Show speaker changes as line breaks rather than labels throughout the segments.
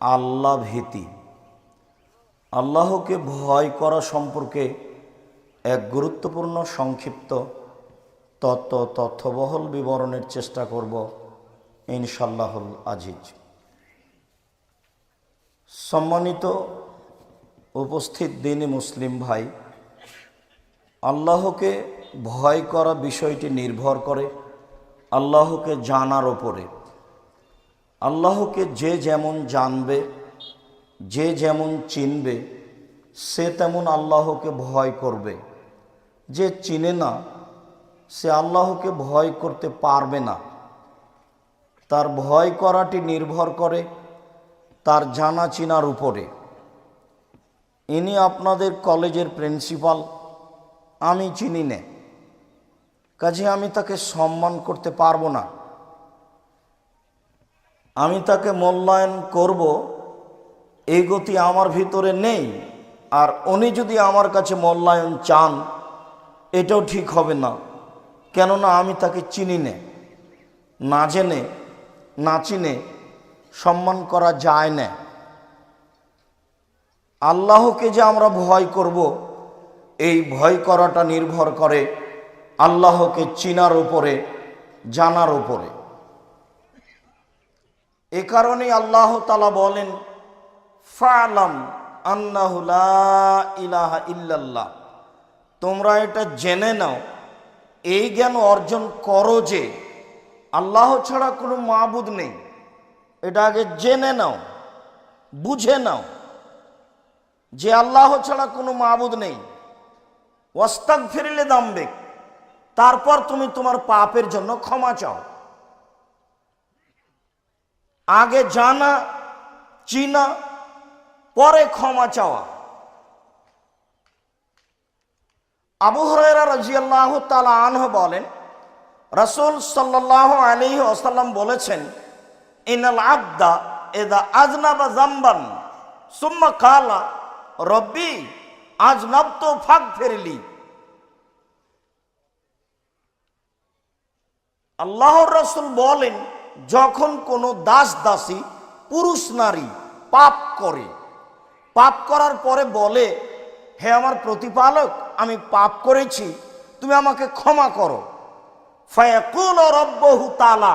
আল্লাহ ভীতি, আল্লাহকে ভয় করা সম্পর্কে এক গুরুত্বপূর্ণ সংক্ষিপ্ত তথ্যবহুল বিবরণের চেষ্টা করব ইনশাআল্লাহুল আজিজ। সম্মানিত উপস্থিত দ্বীনি মুসলিম ভাই, আল্লাহকে ভয় করা বিষয়টি নির্ভর করে আল্লাহকে জানার ওপরে। আল্লাহকে যে যেমন জানবে, যে যেমন চিনবে, সে তেমন আল্লাহকে ভয় করবে। যে চিনে না, সে আল্লাহকে ভয় করতে পারবে না। তার ভয় করাটি নির্ভর করে তার জানা চিনার উপরে। ইনি আপনাদের কলেজের প্রিন্সিপাল, আমি চিনি না, কাজে আমি তাকে সম্মান করতে পারবো না। আমি তাকে মূল্যায়ন করব, এই গতি আমার ভিতরে নেই। আর উনি যদি আমার কাছে মূল্যায়ন চান, এটাও ঠিক হবে না, কেননা আমি তাকে চিনি না। না জেনে না চিনে সম্মান করা যায় না। আল্লাহকে যে আমরা ভয় করব, এই ভয় করাটা নির্ভর করে আল্লাহকে চিনার উপরে, জানার উপরে। এ কারণেই আল্লাহ তাআলা বলেন, ফা'লাম আন্নাহু লা ইলাহা ইল্লাল্লাহ, তোমরা এটা জেনে নাও, এই জ্ঞান অর্জন করো যে আল্লাহ ছাড়া কোনো মাবুদ নেই। এটা আগে জেনে নাও, বুঝে নাও যে আল্লাহ ছাড়া কোনো মাবুদ নেই। ওয়াস্তাগফির লিযামবিক, তারপর তুমি তোমার পাপের জন্য ক্ষমা চাও। আগে জানা চিনা, পরে ক্ষমা চাওয়া। আবু হুরায়রা রাদিয়াল্লাহু তাআলা আনহু বলেন, রাসূল সাল্লাল্লাহু আলাইহি ওয়াসাল্লাম বলেছেন, ইনাল আবদা ইযা আযনাবা যামবান সুম্মা ক্বালা রব্বি আযনাবতু ফাগফিরলি। আল্লাহর রাসূল বলেন, যখন কোনো দাস দাসী পুরুষ নারী পাপ করে, পাপ করার পরে বলে, হে আমার প্রতিপালক, আমি পাপ করেছি, তুমি আমাকে ক্ষমা করো। ফায়াকুলু রাব্বুহু তাআলা,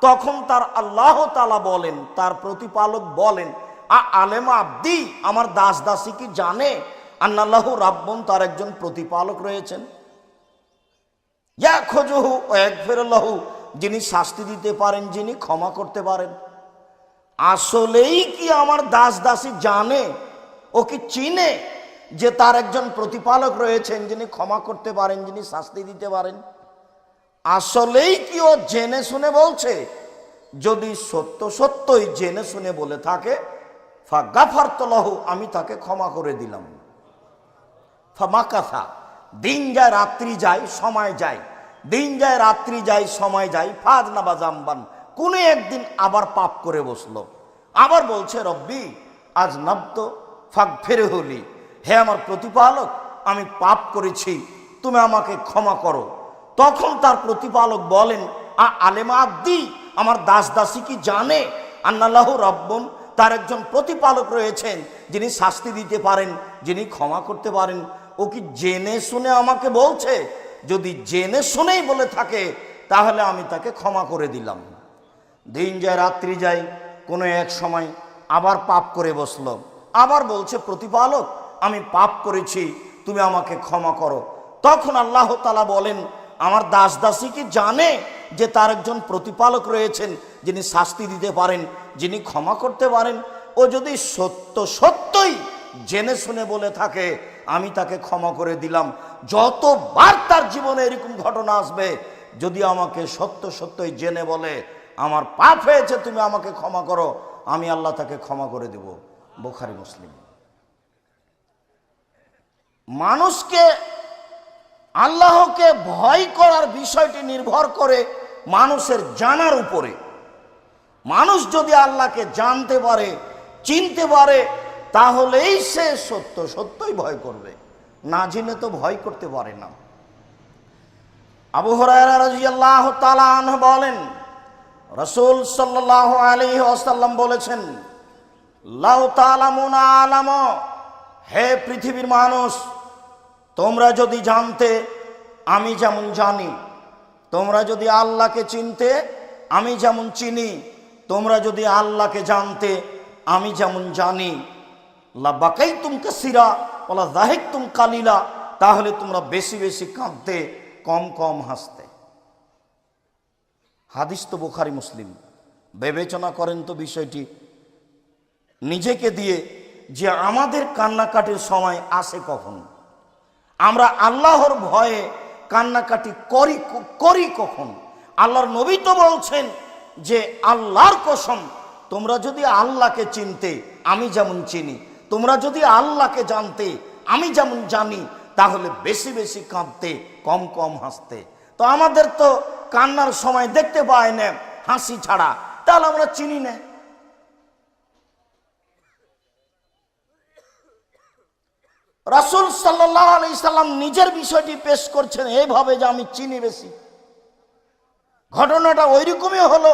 তখন তার আল্লাহ তাআলা বলেন, তার প্রতিপালক বলেন, আলেমা আব্দি, আমার দাস দাসী কি জানে আন্নাল্লাহু রাব্বুন, তার একজন প্রতিপালক রয়েছেন, ইয়াখুযুহু ওয়া ইয়াগফিরু লাহু, যিনি শাস্তি দিতে পারেন, যিনি ক্ষমা করতে পারেন। আসলেই কি আমার দাস দাসী জানে, ও কি চিনে যে তার একজন প্রতিপালক রয়েছেন, যিনি ক্ষমা করতে পারেন, যিনি শাস্তি দিতে পারেন? আসলেই কি ও জেনে শুনে বলছে? যদি সত্য সত্যই জেনে শুনে বলে থাকে, ফাগাফারতু লাহু, আমি তাকে ক্ষমা করে দিলাম। ফামাকাসা, দিন যায় রাত্রি যায় সময় যায়, দিন যায় রাত্রি যায় সময় যায়, ফাযনাবা যামবান, কোন একদিন আবার পাপ করে বসলো, আবার বলছে রব্বি আযনাবতু ফাগফিরহুলি, হে আমার প্রতিপালক, আমি পাপ করেছি, তুমি আমাকে ক্ষমা করো। তখন তার প্রতিপালক বলেন, আলেমা আব্দি, আমার দাস দাসী কি জানে আন্নাল্লাহু রাব্বুন, তার একজন প্রতিপালক রয়েছেন, যিনি শাস্তি দিতে পারেন, যিনি ক্ষমা করতে পারেন? ও কি জেনে শুনে আমাকে বলছে? যদি জেনে শুনেই বলে থাকে, তাহলে আমি তাকে ক্ষমা করে দিলাম। দিন যায় রাত্রি যায়, কোনো এক সময় আবার পাপ করে বসলো, আবার বলছে প্রতিপালক, আমি পাপ করেছি, তুমি আমাকে ক্ষমা করো। তখন আল্লাহ তাআলা বলেন, আমার দাস দাসী কি জানে যে তার একজন প্রতিপালক রয়েছেন, যিনি শাস্তি দিতে পারেন, যিনি ক্ষমা করতে পারেন? ও যদি সত্য সত্যই জেনে শুনে বলে থাকে, আমি তাকে ক্ষমা করে দিলাম। যতবার তার জীবনে এরকম ঘটনা আসবে, যদি আমাকে সত্য সত্যই জেনে বলে, আমার পাপ হয়েছে, তুমি আমাকে ক্ষমা করো, আমি আল্লাহ তাকে ক্ষমা করে দেব। বুখারী মুসলিম। মানুষকে আল্লাহকে ভয় করার বিষয়টি নির্ভর করে মানুষের জানার উপরে। মানুষ যদি আল্লাহকে জানতে পারে, চিনতে পারে, তাহলেই সে সত্য সত্যই ভয় করবে, না জেনে তো ভয় করতে পারে না। আবু হুরায়রা রাদিয়াল্লাহু তাআলা আনহু বলেন, রাসূল সাল্লাল্লাহু আলাইহি ওয়াসাল্লাম বলেছেন, লাউ তাআলামুনা আলাম, হে পৃথিবীর মানুষ, তোমরা যদি জানতে আমি যেমন জানি, তোমরা যদি আল্লাহকে চিনতে আমি যেমন চিনি, তোমরা যদি আল্লাহকে জানতে আমি যেমন জানি, লা বাকাইতুম কাসীরা ওয়ালা যাহিকতুম কালিলা, তাহলে তোমরা বেশি বেশি কাঁদতে, কম কম হাসতে। হাদিস তো বুখারী মুসলিম। বিবেচনা করেন তো বিষয়টি নিজেকে দিয়ে, যে আমাদের কান্নাকাটির সময় আসে কখন? আমরা আল্লাহর ভয়ে কান্নাকাটি করি কখন? আল্লাহর নবী তো বলছেন যে আল্লাহর কসম, তোমরা যদি আল্লাহকে চিনতে আমি যেমন চিনি, তোমরা যদি আল্লাহকে জানতে আমি যেমন জানি, তাহলে বেশি বেশি কাঁদতে, কম কম হাসতে। তো আমাদের তো কান্নার সময় দেখতে পায় না হাসি ছাড়া, তাহলে আমরা চিনি না। রাসূল সাল্লাল্লাহু আলাইহি সাল্লাম নিজের বিষয়টি পেশ করছেন এইভাবে যে আমি চিনি বেশি। ঘটনাটা ওইরকমই হলো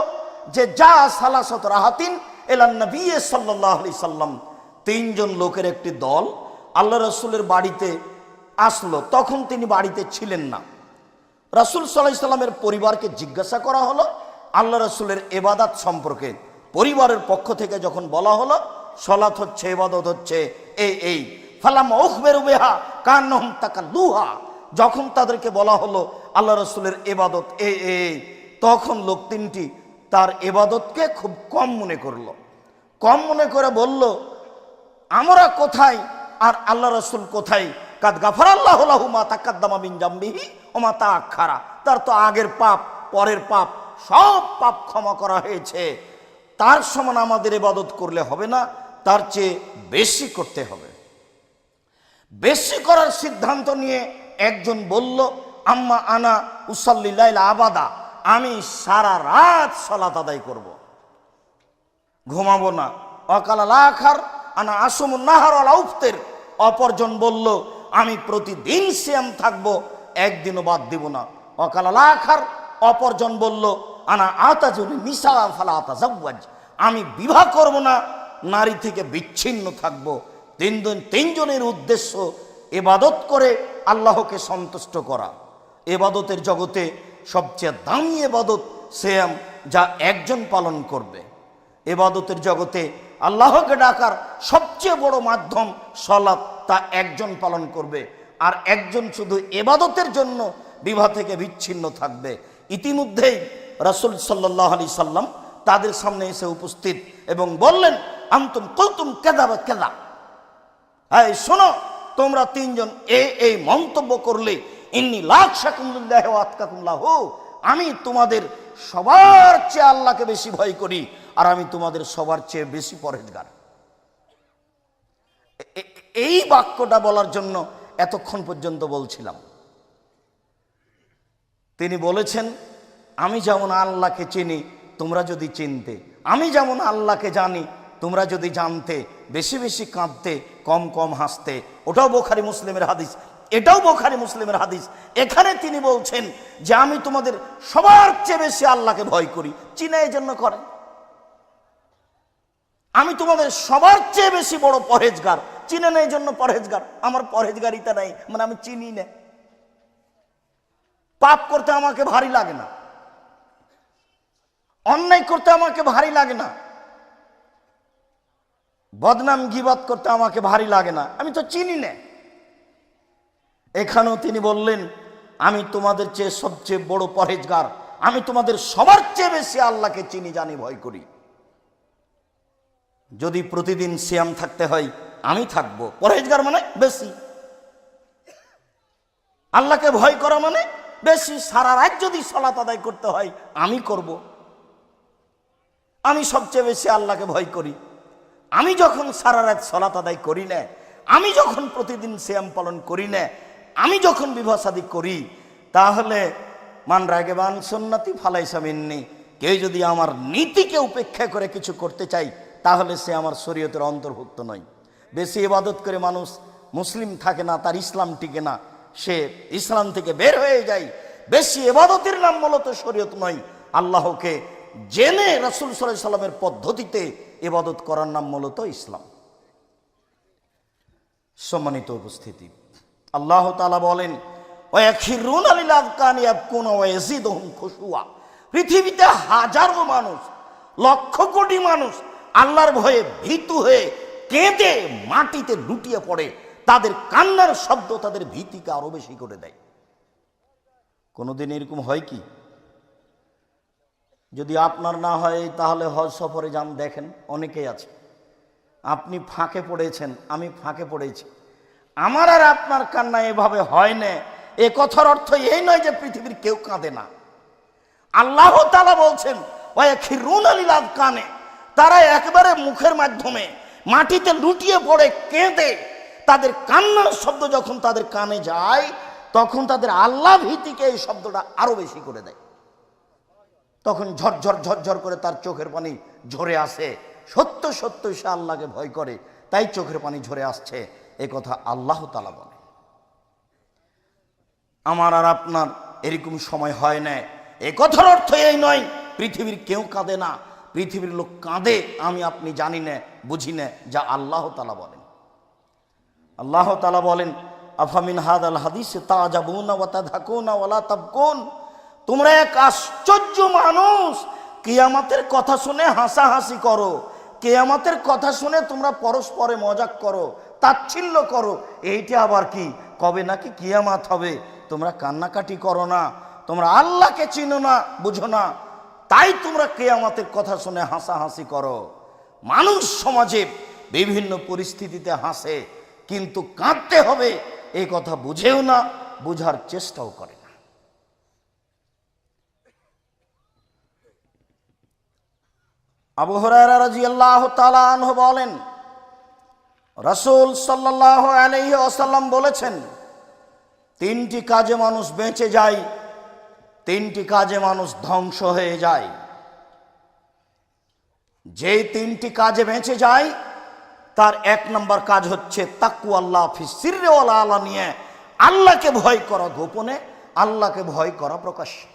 যে যা সালাসাত রাহাতিন ইলা নবী সাল্লাল্লাহু আলাইহি সাল্লাম, তিনজন লোকের একটি দল আল্লাহ রাসূলের বাড়িতে আসলো। তখন তিনি বাড়িতে ছিলেন না। রাসূল সাল্লাল্লাহু আলাইহি সাল্লামের পরিবারকে জিজ্ঞাসা করা হলো আল্লাহ রাসূলের ইবাদত সম্পর্কে। পরিবারের পক্ষ থেকে যখন বলা হলো সালাত হচ্ছে, ইবাদত হচ্ছে এই ফালাম উখবিরু বিহা কান্নাহুম তাকাল্লুহা, যখন তাদেরকে বলা হলো আল্লাহ রাসূলের ইবাদত এই, তখন লোক তিনটি তার ইবাদতকে খুব কম মনে করলো। কম মনে করে বলল, আমরা কোথায় আর আল্লাহ রাসূল কোথায়? কাদ গাফারাল্লাহু লাহু মা তাকাদ্দামা মিন জামবিহি ওয়া মা তাআখারা, তার তো আগের পাপ পরের পাপ সব পাপ ক্ষমা করা হয়েছে। তার সমান আমাদের ইবাদত করলে হবে না, তার চেয়ে বেশি করতে হবে। বেশি করার সিদ্ধান্ত নিয়ে একজন বলল, আম্মা আনা উসাল্লি লাইলা আবাদা, আমি সারা রাত সালাত আদায় করব, ঘুমাবো না। ওয়াকালাল আখার আনা আসুমুন নাহার ওয়ালা উফতির, অপরজন বলল আমি প্রতিদিন সিয়াম থাকবো, একদিনও বাদ দিব না। ওয়াকালাল আখার, অপরজন বলল আনা আতাজুল নিসা ফালা আতাজাওয়াজ, আমি বিবাহ করব না, নারী থেকে বিচ্ছিন্ন থাকবো। তিনজনের উদ্দেশ্য ইবাদত করে আল্লাহকে সন্তুষ্ট করা। ইবাদতের জগতে সবচেয়ে দামি ইবাদত সিয়াম, যা একজন পালন করবে। ইবাদতের জগতে আল্লাহকে ডাকার সবচেয়ে বড় মাধ্যম সালাত, তা একজন পালন করবে। আর একজন শুধু ইবাদতের জন্য বিবাহ থেকে বিচ্ছিন্ন থাকবে। ইতিমধ্যেই রাসূল সাল্লাল্লাহু আলাইহি সাল্লাম তাদের সামনে এসে উপস্থিত এবং বললেন, আনতুম কুলতুম কাযা ওয়া কাযা, এই শোনো, তোমরা তিনজন এই মন্তব্য করলে, ইন্নী লাখশাকুম লিল্লাহি ওয়া আতকাকুম লাহু, আমি তোমাদের সবার চেয়ে আল্লাহকে বেশি ভয় করি, আর আমি তোমাদের সবার চেয়ে বেশি পরহেজগার। এই বাক্যটা বলার জন্য এতক্ষণ পর্যন্ত বলছিলাম। তিনি বলেছেন, আমি যেমন আল্লাহকে চিনি তোমরা যদি চিনতে, আমি যেমন আল্লাহকে জানি তোমরা যদি জানতে, বেশি বেশি কাঁদতে, কম কম হাসতে। ওটাও বুখারী মুসলিমের হাদিস, এটাও বুখারী মুসলিমের হাদিস। এখানে তিনি বলছেন যে আমি তোমাদের সবার চেয়ে বেশি আল্লাহকে ভয় করি, চিনা এই জন্য করেন। আমি তোমাদের সবার চেয়ে বেশি বড় পরহেজগার, চিনে না এই জন্য পরহেজগার। আমার পরহেজগারিতা নাই, মানে আমি চিনি না। পাপ করতে আমাকে ভারী লাগে না, অন্যায় করতে আমাকে ভারী লাগে না, বদনাম গীবত করতে আমাকে ভারী লাগে না, আমি তো চিনি না। এখানেও তিনি বললেন, আমি তোমাদের চেয়ে সবচেয়ে বড় পরহেজগার, আমি তোমাদের সবার চেয়ে বেশি আল্লাহকে চিনি, জানি, ভয় করি। যদি প্রতিদিন সিয়াম থাকতে হয় আমি থাকবো, পরহেজগার মানে বেশি, আল্লাহকে ভয় করা মানে বেশি। সারা রাত যদি সালাত আদায় করতে হয় আমি করব, আমি সবচেয়ে বেশি আল্লাহকে ভয় করি। আমি যখন সারা রাত সালাত আদায় করি না, আমি যখন প্রতিদিন সিয়াম পালন করি না, আমি যখন বিবাহ শাদী করি, তাহলে মান রাগিবান সুন্নতি ফালাইসা মিন্নি, কেউ যদি আমার নীতিকে উপেক্ষা করে কিছু করতে চাই তাহলে সে আমার শরীয়তের অন্তর্ভুক্ত নয়। বেশি ইবাদত করে মানুষ মুসলিম থাকে না, তার ইসলাম টিকে না, সে ইসলাম থেকে বের হয়ে যায়। বেশি ইবাদতের নাম মূলত শরীয়ত নয়। আল্লাহকে জেনে রাসূল সাল্লাল্লাহু আলাইহি সাল্লামের পদ্ধতিতে ইবাদত করার নাম মূলত ইসলাম। সম্মানিত উপস্থিতি, আল্লাহ তাআলা বলেন ওয়াখিরুনা লিল আযকানি ইয়াবকুনা ওয়া ইয়াজিদুহুম খুশুয়া। পৃথিবীতে হাজারো মানুষ, লক্ষ কোটি মানুষ আল্লাহর ভয়ে ভীতু হয়ে কেঁদে মাটিতে লুটিয়ে পড়ে, তাদের কান্নার শব্দ তাদের ভীতিকে আরো বেশি করে দেয়। কোনোদিন এরকম হয় কি? যদি আপনার না হয় তাহলে হজ সফরে যান, দেখেন অনেকেই আছে। আপনি ফাঁকে পড়েছেন, আমি ফাঁকে পড়েছি, আমার আর আপনার কান্না এভাবে হয় না। এ কথার অর্থ এই নয় যে পৃথিবীর কেউ কাঁদে না। আল্লাহ তাআলা বলছেন ওয়াখিরুনা লিল আযকানি, তারা একবারে মুখের মাধ্যমে মাটিতে লুটিয়ে পড়ে কেঁদে, তাদের কান্নার শব্দ যখন তাদের কানে যায় তখন তাদের আল্লাহ ভীতিকে এই শব্দটা আরো বেশি করে দেয়। তখন ঝরঝর ঝরঝর করে তার চোখের পানি ঝরে আসে। সত্য সত্য সে আল্লাহকে ভয় করে, তাই চোখের পানি ঝরে আসছে। এ কথা আল্লাহ তাআলা বলে। আমার আর আপনার এরকম সময় হয় না। এ কথার অর্থ এই নয় পৃথিবীর কেউ কাঁদে না, পৃথিবীর লোক কাঁদে, আমি আপনি জানি না, বুঝি না, যা আল্লাহ তাআলা বলেন। আল্লাহ তাআলা বলেন আফামিন হাদাল হাদিসে তাজাবুনা ওয়া তাদহাকুনা ওয়া লা তাবকুন। তোমরা এক আশ্চর্য মানুষ, কিয়ামতের কথা শুনে হাসাহাসি করো, কিয়ামতের কথা শুনে তোমরা পরস্পরে মজাক করো, তাচ্ছিল্য করো। এইটা আবার কি? কবে নাকি কিয়ামত হবে, তোমরা কান্নাকাটি করো না, তোমরা আল্লাহকে চিনো না, বুঝো না, তাই তোমরা কিয়ামতের কথা শুনে হাসাহাসি করো। মানুষ সমাজে বিভিন্ন পরিস্থিতিতে হাসে, কিন্তু কাঁদতে হবে এই কথা বুঝেও না, বুঝার চেষ্টাও করে না। আবু হুরায়রা রাদিয়াল্লাহু তাআলা আনহু বলেন রাসূল সাল্লাল্লাহু আলাইহি ওয়াসাল্লাম বলেছেন, তিনটি কাজে মানুষ বেঁচে যায়, তিনটি কাজে মানুষ ধ্বংস হয়ে যায়। যে তিনটি কাজে বেঁচে যায় তার এক নম্বর কাজ হচ্ছে তাকওয়াল্লাহ ফি সিররি ওয়াল আলানিয়া, আল্লাহকে ভয় করা গোপনে, আল্লাহকে ভয় করা প্রকাশ্যে।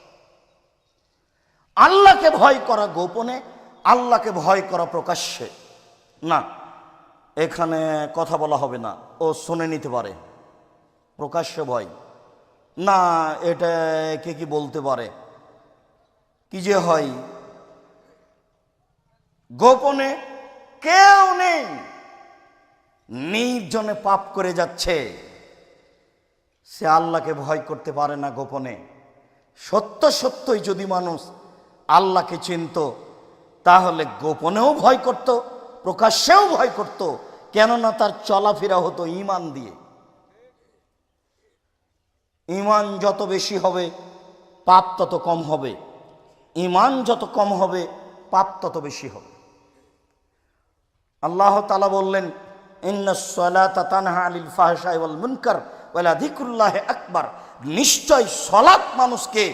আল্লাহকে ভয় করা গোপনে, আল্লাহকে ভয় করা প্রকাশ্যে। না, এখানে কথা বলা হবে না, ও শুনে নিতে পারে। প্রকাশ্যে ভয় না, এটা কে কি বলতে পারে, কি যে হয়। গোপনে কেউ নেই, নির্জনে পাপ করে যাচ্ছে, সে আল্লাহকে ভয় করতে পারে না গোপনে। সত্য সত্যই যদি মানুষ আল্লাহকে চিনত তাহলে গোপনেও ভয় করত, প্রকাশ্যেও ভয় করত, কেননা তার চলাফেরা হতো ঈমান দিয়ে। ঈমান যত বেশি হবে পাপ তত কম হবে, ঈমান যত কম হবে পাপ তত বেশি হবে। আল্লাহ তাআলা বললেন ইন্নাস সালাতা তানহা আনিল ফাহশাই ওয়াল মুনকার ওয়া লাযিকরুল্লাহি আকবার। নিশ্চয় সালাত মানুষকে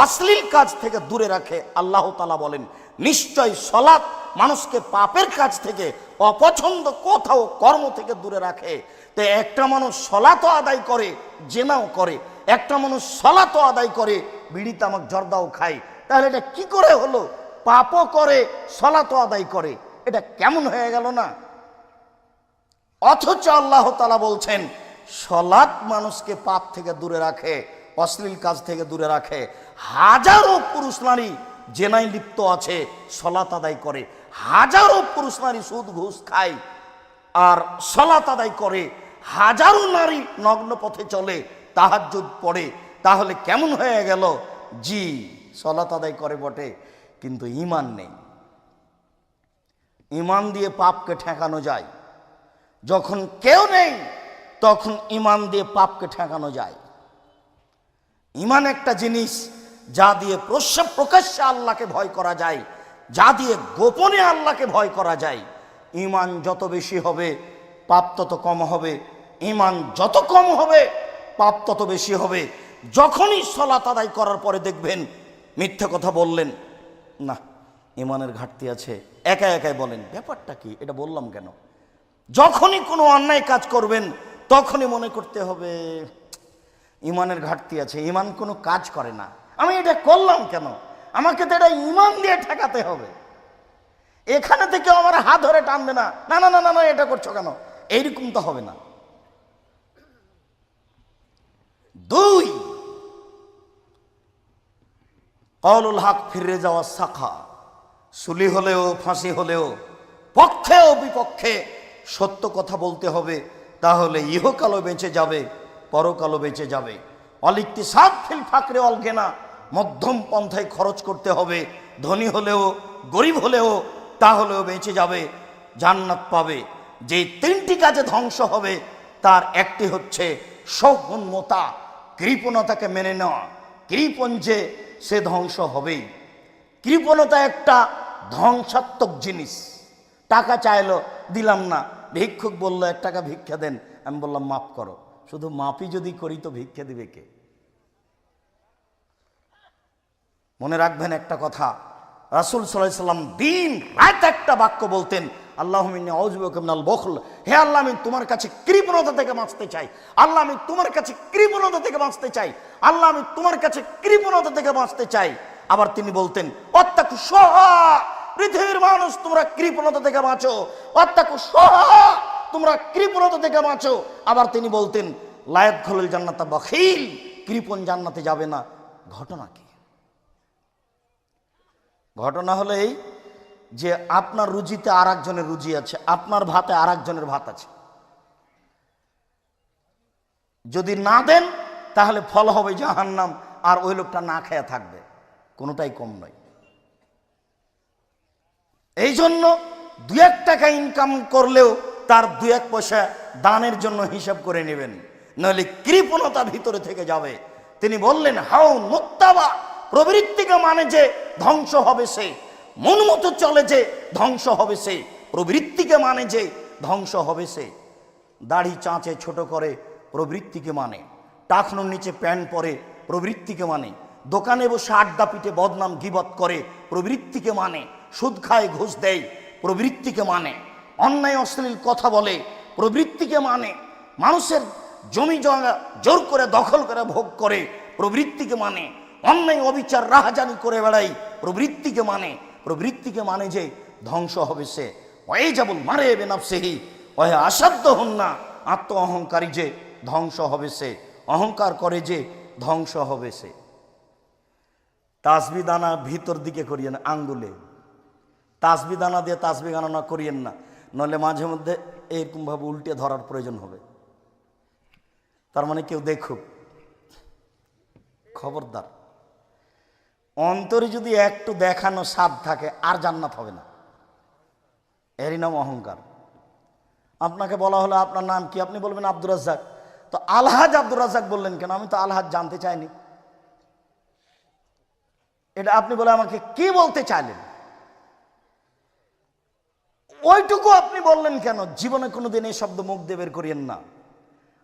অশ্লীল কাজ থেকে দূরে রাখে। আল্লাহ তাআলা বলেন নিশ্চয় সালাত মানুষকে পাপের কাজ থেকে, অপছন্দ কথা ও কর্ম থেকে দূরে রাখে। তো একটা মানুষ সালাতও আদায় করে, জেনাও করে, একটা মানুষ সালাতও আদায় করে, বিড়ি তামাক জর্দাও খায়, তাহলে এটা কি করে হলো? পাপও করে সালাতও আদায় করে, এটা কেমন হয়ে গেল না? অথচ আল্লাহ তাআলা বলছেন সালাত মানুষকে পাপ থেকে দূরে রাখে, অশ্লীল কাজ থেকে দূরে রাখে। হাজারো পুরুষ নারী জেনায় লিপ্ত আছে, সালাত আদায় করে। হাজারো পুরুষ নারী সুদ ঘুষ খায় আর সালাত আদায় করে। হাজারো নারী নগ্ন পথে চলে, তাহাজ্জুদ পড়ে। তাহলে কেমন হয়ে গেল? জি, সালাত আদায় করে বটে, কিন্তু ঈমান নেই। ঈমান দিয়ে পাপকে ঠেকানো যায়। যখন কেউ নেই তখন ঈমান দিয়ে পাপকে ঠেকানো যায়। ঈমান একটা জিনিস যা দিয়ে প্রকাশ্যে আল্লাহকে ভয় করা যায়, যা দিয়ে গোপনে আল্লাহকে ভয় করা যায়। ঈমান যত বেশি হবে পাপ তত কম হবে, ঈমান যত কম হবে পাপ তত বেশি হবে। যখনই সালাত আদায় করার পরে দেখবেন মিথ্যা কথা বললেন, না ঈমানের ঘাটতি আছে, একা একাই বলেন ব্যাপারটা কি, এটা বললাম কেন। যখনই কোনো অন্যায় কাজ করবেন তখনই মনে করতে হবে ঈমানের ঘাটতি আছে, ঈমান কোনো কাজ করে না, আমি এটা করলাম কেন, আমাকে তো এটা ঈমান দিয়ে ঠেকাতে হবে। এখানে থেকে আমার হাত ধরে টানবে না, না না না না না এটা করছো কেন, এইরকম তো হবে না। দুই, কওলুল হক, ফিরে যাওয়া শাখা, সুলি হলেও ফাঁসি হলেও পক্ষে ও বিপক্ষে সত্য কথা বলতে হবে, তাহলে ইহকালও বেঁচে যাবে, পরকালও বেঁচে যাবে। অলিকতিসাদ ফিল ফাকরে অল গিনা, মধ্যম পন্থায় খরচ করতে হবে, ধনী হলেও গরিব হলেও তাহলেও বেঁচে যাবে, জান্নাত পাবে। যে তিনটি কাজে ধ্বংস হবে তার একটি হচ্ছে সৌহন্যতা, কৃপণতাকে মেনে নেওয়া। কৃপণ যে সে ধ্বংস হবেই। কৃপণতা একটা ধ্বংসাত্মক জিনিস। টাকা চাইলো, দিলাম না, ভিক্ষুক বললো 1 টাকা ভিক্ষা দেন, আমি বললাম মাফ করো। শুধু মাফই যদি করি তো ভিক্ষা দিবে কে? মনে রাখবেন একটা কথা, রাসূল সাল্লাল্লাহু আলাইহি সাল্লাম দিন রাত একটা বাক্য বলতেন, আল্লাহুম্মা ইন্নী আউযু বিকা মিনাল বুখল, হে আল্লাহ আমি তোমার কাছে কৃপণতা থেকে বাঁচতে চাই, আল্লাহ আমি তোমার কাছে কৃপণতা থেকে বাঁচতে চাই, আল্লাহ আমি তোমার কাছে কৃপণতা থেকে বাঁচতে চাই। আবার তিনি বলতেন ওয়াত্তাকু শুহা, পৃথিবীর মানুষ তোমরা কৃপণতা থেকে বাঁচো, ওয়াত্তাকু শুহা, তোমরা কৃপণতা থেকে বাঁচো। আবার তিনি বলতেন লা ইয়াদখুলুল জান্নাতা বাখিল, কৃপণ জান্নাতে যাবে না। ঘটনা কি? ঘটনা হলো এই যে আপনার রুজিতে আর একজনের রুজি আছে, আপনার ভাতে আর একজনের ভাত আছে। যদি না দেন তাহলে ফল হবে জাহান্নাম, আর ওই লোকটা না খেয়ে থাকবে, কোনোটাই কম নয়। এই জন্য 2-1 টাকা ইনকাম করলেও তার 2-1 পয়সা দানের জন্য হিসাব করে নেবেন, নইলে কৃপণতা ভিতরে থেকে যাবে। তিনি বললেন হাউ মুত্তাবা, প্রবৃত্তিকে মানে যে ধ্বংস হবে সে, মন মতো চলে যে ধ্বংস হবে সে, প্রবৃত্তিকে মানে যে ধ্বংস হবে সে। দাড়ি চাঁচে ছোট করে প্রবৃত্তিকে মানে, টাকনোর নিচে প্যান্ট পরে প্রবৃত্তিকে মানে, দোকানে বসে আড্ডা পিটে বদনাম গীবত করে প্রবৃত্তিকে মানে, সুদ খায় ঘুষ দেয় প্রবৃত্তিকে মানে, অন্যায় অশ্লীল কথা বলে প্রবৃত্তিকে মানে, মানুষের জমি জমা জোর করে দখল করে ভোগ করে প্রবৃত্তিকে মানে, অন্যায় অবিচার রাহাজানি করে বেড়াই প্রবৃত্তিকে মানে। প্রবৃত্তিকে মানে যে ধ্বংস হবে সে। ওই যাবুল মারে বেনাফসিহি ওহে আসাধ্য হন না, আত্ম অহংকারী যে ধ্বংস হবে সে, অহংকার করে যে ধ্বংস হবে সে। তাসবি দানা ভিতর দিকে করিয়েন, আঙ্গুলে তাসবি দানা দিয়ে তাসবি গণনা করিয়েন না, নইলে মাঝে মধ্যে এরকমভাবে উল্টে ধরার প্রয়োজন হবে। তার মানে কেউ দেখুক, খবরদার। অন্তরে যদি একটু দেখানো স্বাদ থাকে আর জান্নাত হবে না, এরই নাম অহংকার। আপনাকে বলা হলো আপনার নাম কি, আপনি বলবেন আব্দুর রাজ্জাক, তো আলহাজ আব্দুর রাজ্জাক বললেন কেন? আমি তো আলহাজ জানতে চাইনি। এটা আপনি বলে আমাকে কি বলতে চাইলেন, ওইটুকু আপনি বললেন কেন? জীবনে কোনোদিন এই শব্দ মুখ দিয়ে বের করিয়েন না।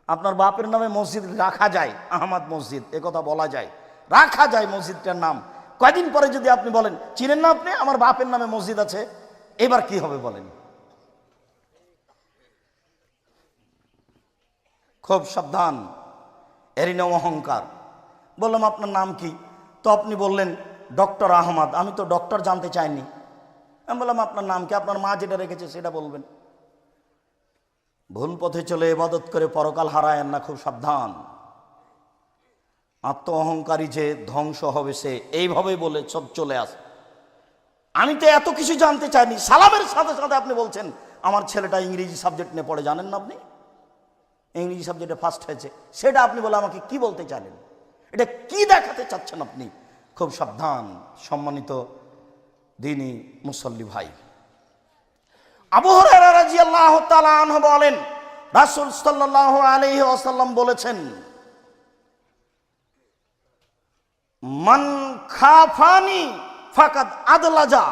আপনার বাপের নামে মসজিদ রাখা যায়, আহমদ মসজিদ, এ কথা বলা যায়, রাখা যায় মসজিদটার নাম। কয়দিন পরে যদি আপনি বলেন চিনেন না আপনি, আমার বাপের নামে মসজিদ আছে, এবার কি হবে বলেন? খুব সাবধান, এরই নাম অহংকার। বললাম আপনার নাম কি, তো আপনি বললেন ডক্টর আহমদ, আমি তো ডক্টর জানতে চাইনি। আমি বললাম আপনার নাম কি, আপনার মা যেটা রেখেছে সেটা বলবেন। ভুল পথে চলে ইবাদত করে পরকাল হারায়েন না, খুব সাবধান। আত্ম অহংকারী যে ধ্বংস হবে সে, এইভাবে বলে সব চলে আসে। আমি তো এত কিছু জানতে চাইনি, সালামের সাথে সাথে আপনি বলছেন আমার ছেলেটা ইংরেজি সাবজেক্ট নিয়ে পড়ে, জানেন না আপনি ইংরেজি সাবজেক্টে ফার্স্ট হয়েছে, সেটা আপনি বলে আমাকে কি বলতে চাইলেন? এটা কি দেখাতে চাচ্ছেন আপনি? খুব সাবধান সম্মানিত দ্বীনি মুসল্লি ভাই। আবু হুরায়রা রাদিয়াল্লাহু তাআলা আনহু বলেন রাসূল সাল্লাল্লাহু আলাইহি ওয়াসাল্লাম বলেছেন মান খাফানি ফাকাদ আদলাজা।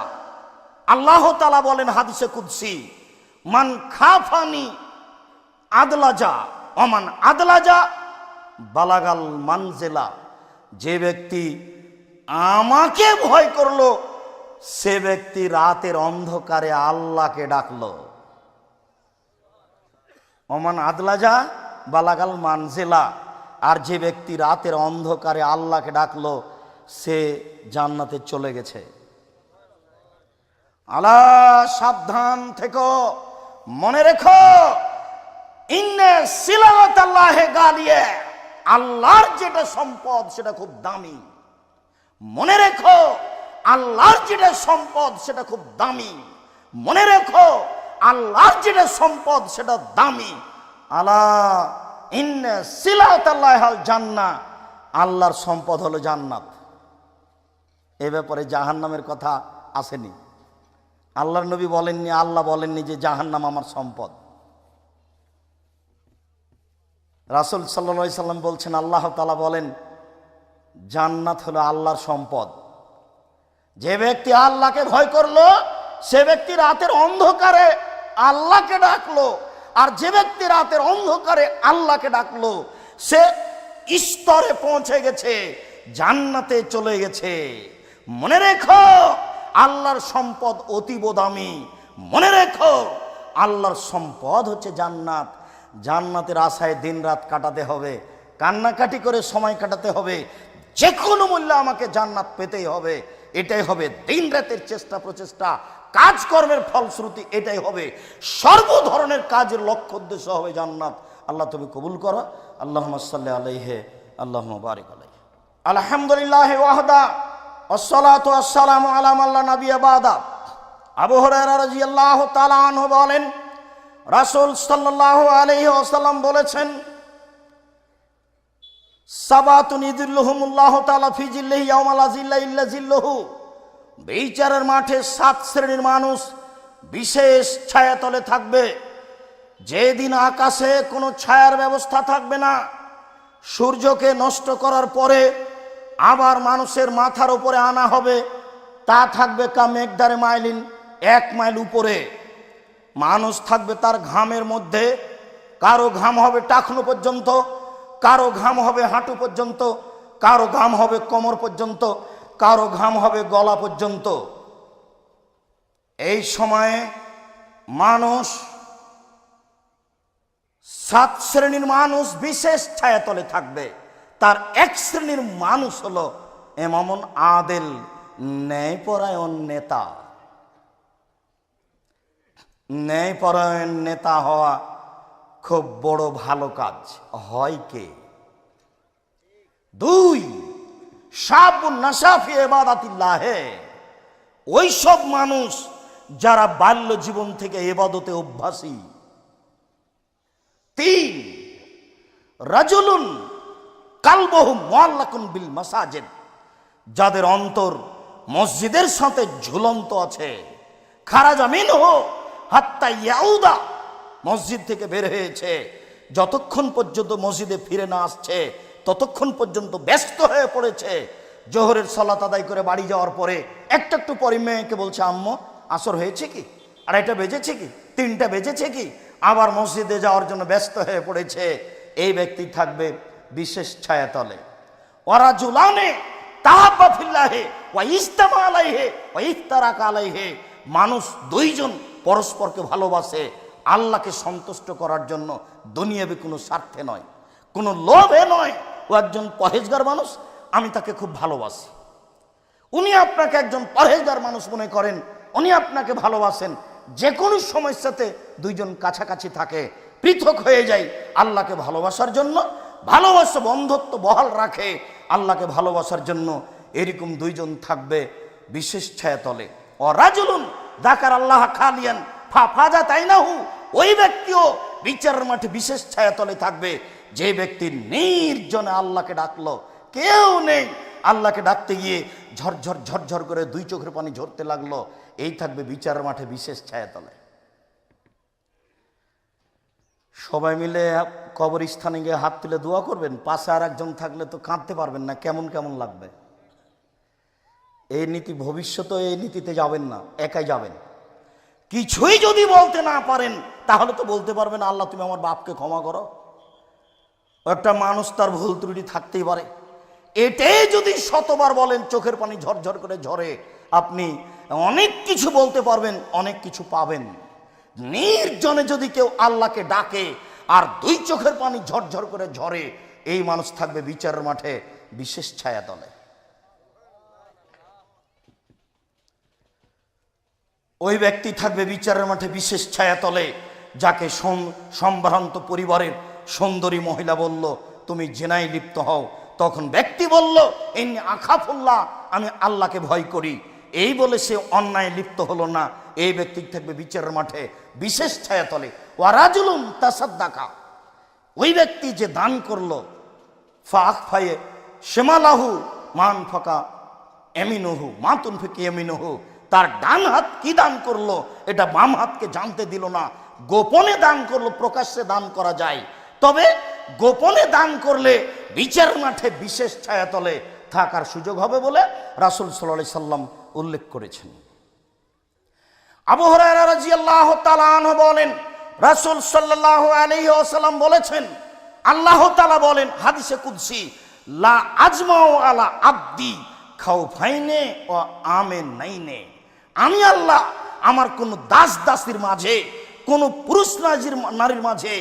আল্লাহ তাআলা বলেন হাদিসে কুদসি, মান খাফানি আদলাজা ওমান আদলাজা বালাগাল মানজিলা। যে ব্যক্তি আমাকে ভয় করলো সে ব্যক্তি রাতের অন্ধকারে আল্লাহকে ডাকলো। ওমান আদলাজা বালাগাল মানজিলা, আর যে ব্যক্তি রাতের অন্ধকারে আল্লাহকে ডাকলো সে জান্নাতে চলে গেছে। আলা সাবধান থেকো, মনে রেখো ইন্নে সিলাওয়াতাল্লাহি গালিয়া, আল্লাহর যেটা সম্পদ সেটা খুব দামি। মনে রেখো আল্লাহর যেটা সম্পদ সেটা খুব দামি। মনে রেখো আল্লাহর যেটা সম্পদ সেটা দামি। আলা ইন্নে সিলাওয়াতাল্লাহিল জান্নাহ, আল্লাহর সম্পদ হলো জান্নাত। এ ব্যাপারে জাহান্নামের কথা আসেনি। আল্লাহর নবী বলেননি, আল্লাহ বলেননি যে জাহান্নাম আমার সম্পদ। রাসূল সাল্লাল্লাহু আলাইহি সাল্লাম বলছেন, আল্লাহ তাআলা বলেন জান্নাত হলো আল্লাহর সম্পদ। যে ব্যক্তি আল্লাহকে ভয় করলো সে ব্যক্তি রাতের অন্ধকারে আল্লাহকে ডাকলো, আর যে ব্যক্তি রাতের অন্ধকারে আল্লাহকে ডাকলো সে স্তরে পৌঁছে গেছে, জান্নাতে চলে গেছে। মনে রেখো আল্লাহর সম্পদ অতীব দামি। মনে রেখো আল্লাহর সম্পদ হচ্ছে জান্নাত। জান্নাতের আশায় দিন রাত কাটাতে হবে, কান্নাকাটি করে সময় কাটাতে হবে। যে কোনো মূল্যে আমাকে জান্নাত পেতেই হবে, এটাই হবে দিন রাতের চেষ্টা প্রচেষ্টা, কাজকর্মের ফলশ্রুতি এটাই হবে। সর্ব ধরনের কাজের লক্ষ্য উদ্দেশ্য হবে জান্নাত। আল্লাহ তুমি কবুল করো। আল্লাহুম্মা সাল্লি আলাইহি, আল্লাহুম্মা বারিক আলাইহি। আলহামদুলিল্লাহি ওয়াহদা, আসসালাতু ওয়াসসালামু আলা মান লা নাবিয়্যা বাদা। আবু হুরায়রা রাদিয়াল্লাহু তাআলা আনহু বলেন, রাসূল সাল্লাল্লাহু আলাইহি ওয়াসাল্লাম বলেছেন, সাবাতুন ইযিল্লুহুমুল্লাহু তাআলা ফি জিল্লিহি ইয়াওমা লা জিল্লা ইল্লা জিল্লুহু। বিচারের মাঠে 7 শ্রেণীর মানুষ বিশেষ ছায়াতলে থাকবে, যেদিন আকাশে কোনো ছায়ার ব্যবস্থা থাকবে না। সূর্যকে নষ্ট করার পরে আবার মানুষের মাথার উপরে আনা হবে, তা থাকবে কা মেঘদারে মাইলিন, 1 মাইল উপরে। মানুষ থাকবে তার ঘামের মধ্যে, কারো ঘাম হবে টাকনু পর্যন্ত, কারো ঘাম হবে হাঁটু পর্যন্ত, কারো ঘাম হবে কোমর পর্যন্ত, কারো ঘাম হবে গলা পর্যন্ত। এই সময়ে মানুষ 7 শ্রেণীর মানুষ বিশেষ ছায়াতলে থাকবে। তার 1 শ্রেণীর মানুষ হলো ইমামুন আদিল, ন্যায়পরায়ণ নেতা। ন্যায়পরায়ণ নেতা হওয়া খুব বড় ভালো কাজ। হয় কে? 2, শাবুন নাশা ফি ইবাদাতিল্লাহ, ওই সব মানুষ যারা বাল্য জীবন থেকে ইবাদতে অভ্যাসী। 3, রাজুলুন কালবহু মুআল্লাকুন বিল মাসাজিদ, যাদের অন্তর মসজিদের সাথে ঝুলন্ত আছে। খারাজা মিনহু হাত্তা ইয়াউদা, মসজিদ থেকে বের হয়েছে, যতক্ষণ পর্যন্ত মসজিদে ফিরে না আসছে ততক্ষণ পর্যন্ত ব্যস্ত হয়ে পড়েছে। জোহরের সালাত আদায় করে বাড়ি যাওয়ার পরে একটু পরে মেয়েকে বলছে, আম্মু আসর হয়েছে কি, 2:30 বেজেছে কি, 3টা বেজেছে কি, আবার মসজিদে যাওয়ার জন্য ব্যস্ত হয়ে পড়েছে। এই ব্যক্তি থাকবে বিশেষ ছায়াতলে। ওয়ারাজুলানে তাহাব্বা ফিল্লাহি ওয়া ইজতামা আলাইহি ওয়া ইফতারাকা আলাইহি, মানুষ 2 জন পরস্পরকে ভালোবাসে আল্লাহকে সন্তুষ্ট করার জন্য, দুনিয়াবি কোনো স্বার্থে নয়, কোনো লোভে নয়। ও একজন পরহেজগার মানুষ, আমি তাকে খুব ভালোবাসি। উনি আপনাকে একজন পরহেজগার মানুষ মনে করেন, উনি আপনাকে ভালোবাসেন। যে কোনো সমস্যাতে 2 জন কাছাকাছি থাকে, পৃথক হয়ে যায় আল্লাহকে ভালোবাসার জন্য। ভালোবাসা বন্ধুত্ব বহাল রাখে আল্লাহকে ভালোবাসার জন্য। এরকম 2 জন থাকবে বিশেষ ছায়াতলে। ও রাজুলুন যাকার আল্লাহ খালিয়ান ফাফাজা তাইনাহু, ওই ব্যক্তিও বিচারের মাঠে বিশেষ ছায়াতলে থাকবে। যে ব্যক্তি নির্জনে আল্লাহকে ডাকলো, কেউ নেই, আল্লাহকে ডাকতে গিয়ে ঝরঝর ঝরঝর করে 2 চোখের পানি ঝরতে লাগলো, এই থাকবে বিচারের মাঠে বিশেষ ছায়াতলে। সবাই মিলে কবরস্থানে গিয়ে হাত তুলে দোয়া করবেন, পাশে আর একজন থাকলে তো কাঁদতে পারবেন না, কেমন কেমন লাগবে। এই নীতি ভবিষ্যতে এই নীতিতে যাবেন না, একাই যাবেন। কিছুই যদি বলতে না পারেন তাহলে তো বলতে পারবেন, আল্লাহ তুমি আমার বাপকে ক্ষমা করো। একটা মানুষ তার ভুল ত্রুটি থাকতেই পারে, এটাই যদি 100বার বলেন চোখের পানি ঝরঝর করে ঝরে, আপনি অনেক কিছু বলতে পারবেন, অনেক কিছু পাবেন। নির্জনে যদি কেউ আল্লাহকে ডাকে আর 2 চোখের পানি ঝরঝর করে ঝরে, এই মানুষ থাকবে বিচারের মাঠে বিশেষ ছায়াতলে। ওই ব্যক্তি থাকবে বিচারের মাঠে বিশেষ ছায়াতলে, যাকে সম্ভ্রান্ত পরিবারের সুন্দরী মহিলা বলল তুমি জেনায় লিপ্ত হও, তখন ব্যক্তি বলল ইন্নী আখাফুল্লাহ, আমি আল্লাহকে ভয় করি। এই বলে সে অন্যায় লিপ্ত হলো না। এই ব্যক্তি থাকবে বিচারের মাঠে বিশেষ ছায়াতলে। ওয়ারাজুলুন তাসাদ্দাকা, ওই ব্যক্তি যে দান করলো, ফায়ে শেমালাহু মান ফাঁকা এমিনুহু মাতুন ফিকি এমিনুহু, তার ডান হাত কি দান করলো এটা বাম হাতকে জানতে দিল না। গোপনে দান করলো, প্রকাশ্যে দান করা যায়, তবে গোপনে দান করলে বিচার মাঠে বিশেষ ছায়াতলে থাকার সুযোগ হবে বলে রাসূল সাল্লাল্লাহু আলাইহি সাল্লাম উল্লেখ করেছেন। আবু হুরায়রা রাদিয়াল্লাহু তাআলা আনহু বলেন, রাসূল সাল্লাল্লাহু আলাইহি ওয়াসাল্লাম বলেছেন, আল্লাহ তাআলা বলেন হাদিসে কুদসি, লা আজমাউ আলা আবদি খাউফাইনে ও আমেনাইনে, আমি আল্লাহ আমার কোন দাস দাসীর মাঝে, কোন পুরুষ নারীর মাঝে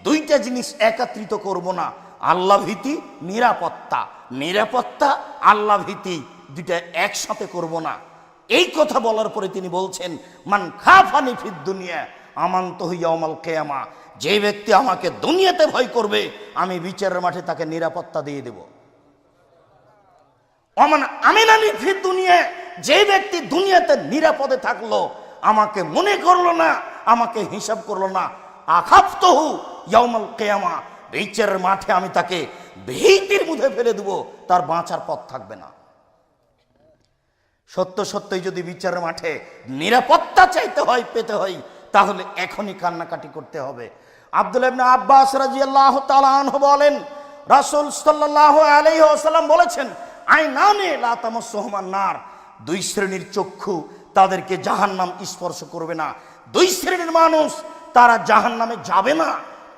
দুইটা জিনিস একত্রিত করব না, আল্লাহ ভীতি, নিরাপত্তা। নিরাপত্তা, আল্লাহ ভীতি দুইটা একসাথে করব না। এই কথা বলার পরে তিনি বলছেন, মান খাফানি ফিদ দুনিয়া আমানতু ইয়াউমাল কিয়ামা, যে ব্যক্তি আমাকে দুনিয়াতে ভয় করবে আমি বিচারের মাঠে তাকে নিরাপত্তা দিয়ে দেব। ওমান আমিনানি ফিদ দুনিয়া, যে ব্যক্তি দুনিয়াতে নিরাপদে থাকলো, আমাকে মনে করলো না, আমাকে হিসাব করলো না, আখাফতুহু ইয়াউমাল কিয়ামা, বিচারের মাঠে আমি তাকে ভীতির মধ্যে ফেলে দেব, তার বাঁচার পথ থাকবে না। সত্য সত্যই যদি বিচারের মাঠে নিরাপত্তা চাইতে হয়, পেতে হয়, তাহলে এখনই কান্নাকাটি করতে হবে। আব্দুল্লাহ ইবনে আব্বাস রাদিয়াল্লাহু তাআলা আনহু বলেন, রাসূল সাল্লাল্লাহু আলাইহি ওয়াসাল্লাম বলেছেন, আইনানে লা তামাসসুহুমান নার, দুই শ্রেণীর চক্ষু তাদেরকে জাহান্নাম স্পর্শ করবে না। দুই শ্রেণীর মানুষ, তারা জাহান্নামে যাবে না,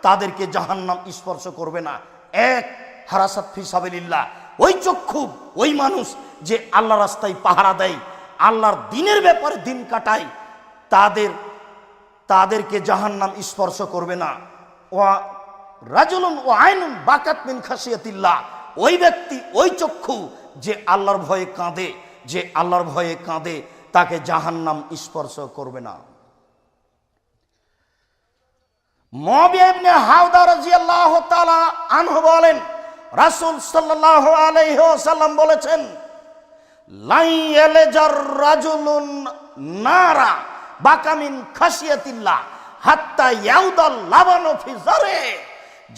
তাদেরকে জাহান্নাম স্পর্শ করবে না। এক, হারাসাত ফি সাবিলিল্লাহ, ওই চক্ষু, ওই মানুষ যে আল্লাহর রাস্তায় পাহারা দেয়, আল্লাহর দ্বীনের ব্যাপারে দিন কাটায়, তাদেরকে জাহান্নাম স্পর্শ করবে না। ওয়া রাজুলুন ওয়া আইনুন বাকাত মিন খাশিয়াতিল্লাহ, ওই ব্যক্তি, ওই চক্ষু যে আল্লাহর ভয়ে কাঁদে, যে আল্লাহর ভয়ে কাঁদে, তাকে জাহান্নাম স্পর্শ করবে না। মুআবিয়া ইবনে হাওদা রাদিয়াল্লাহু তাআলা আনহু বলেন, রাসূল সাল্লাল্লাহু আলাইহি ওয়াসাল্লাম বলেছেন, লাই ইয়ালজার রাজুলুন নারা বাকামিন খাশিয়াতিল্লাহ হাত্তা ইয়াউদাল লাবানু ফি জারে,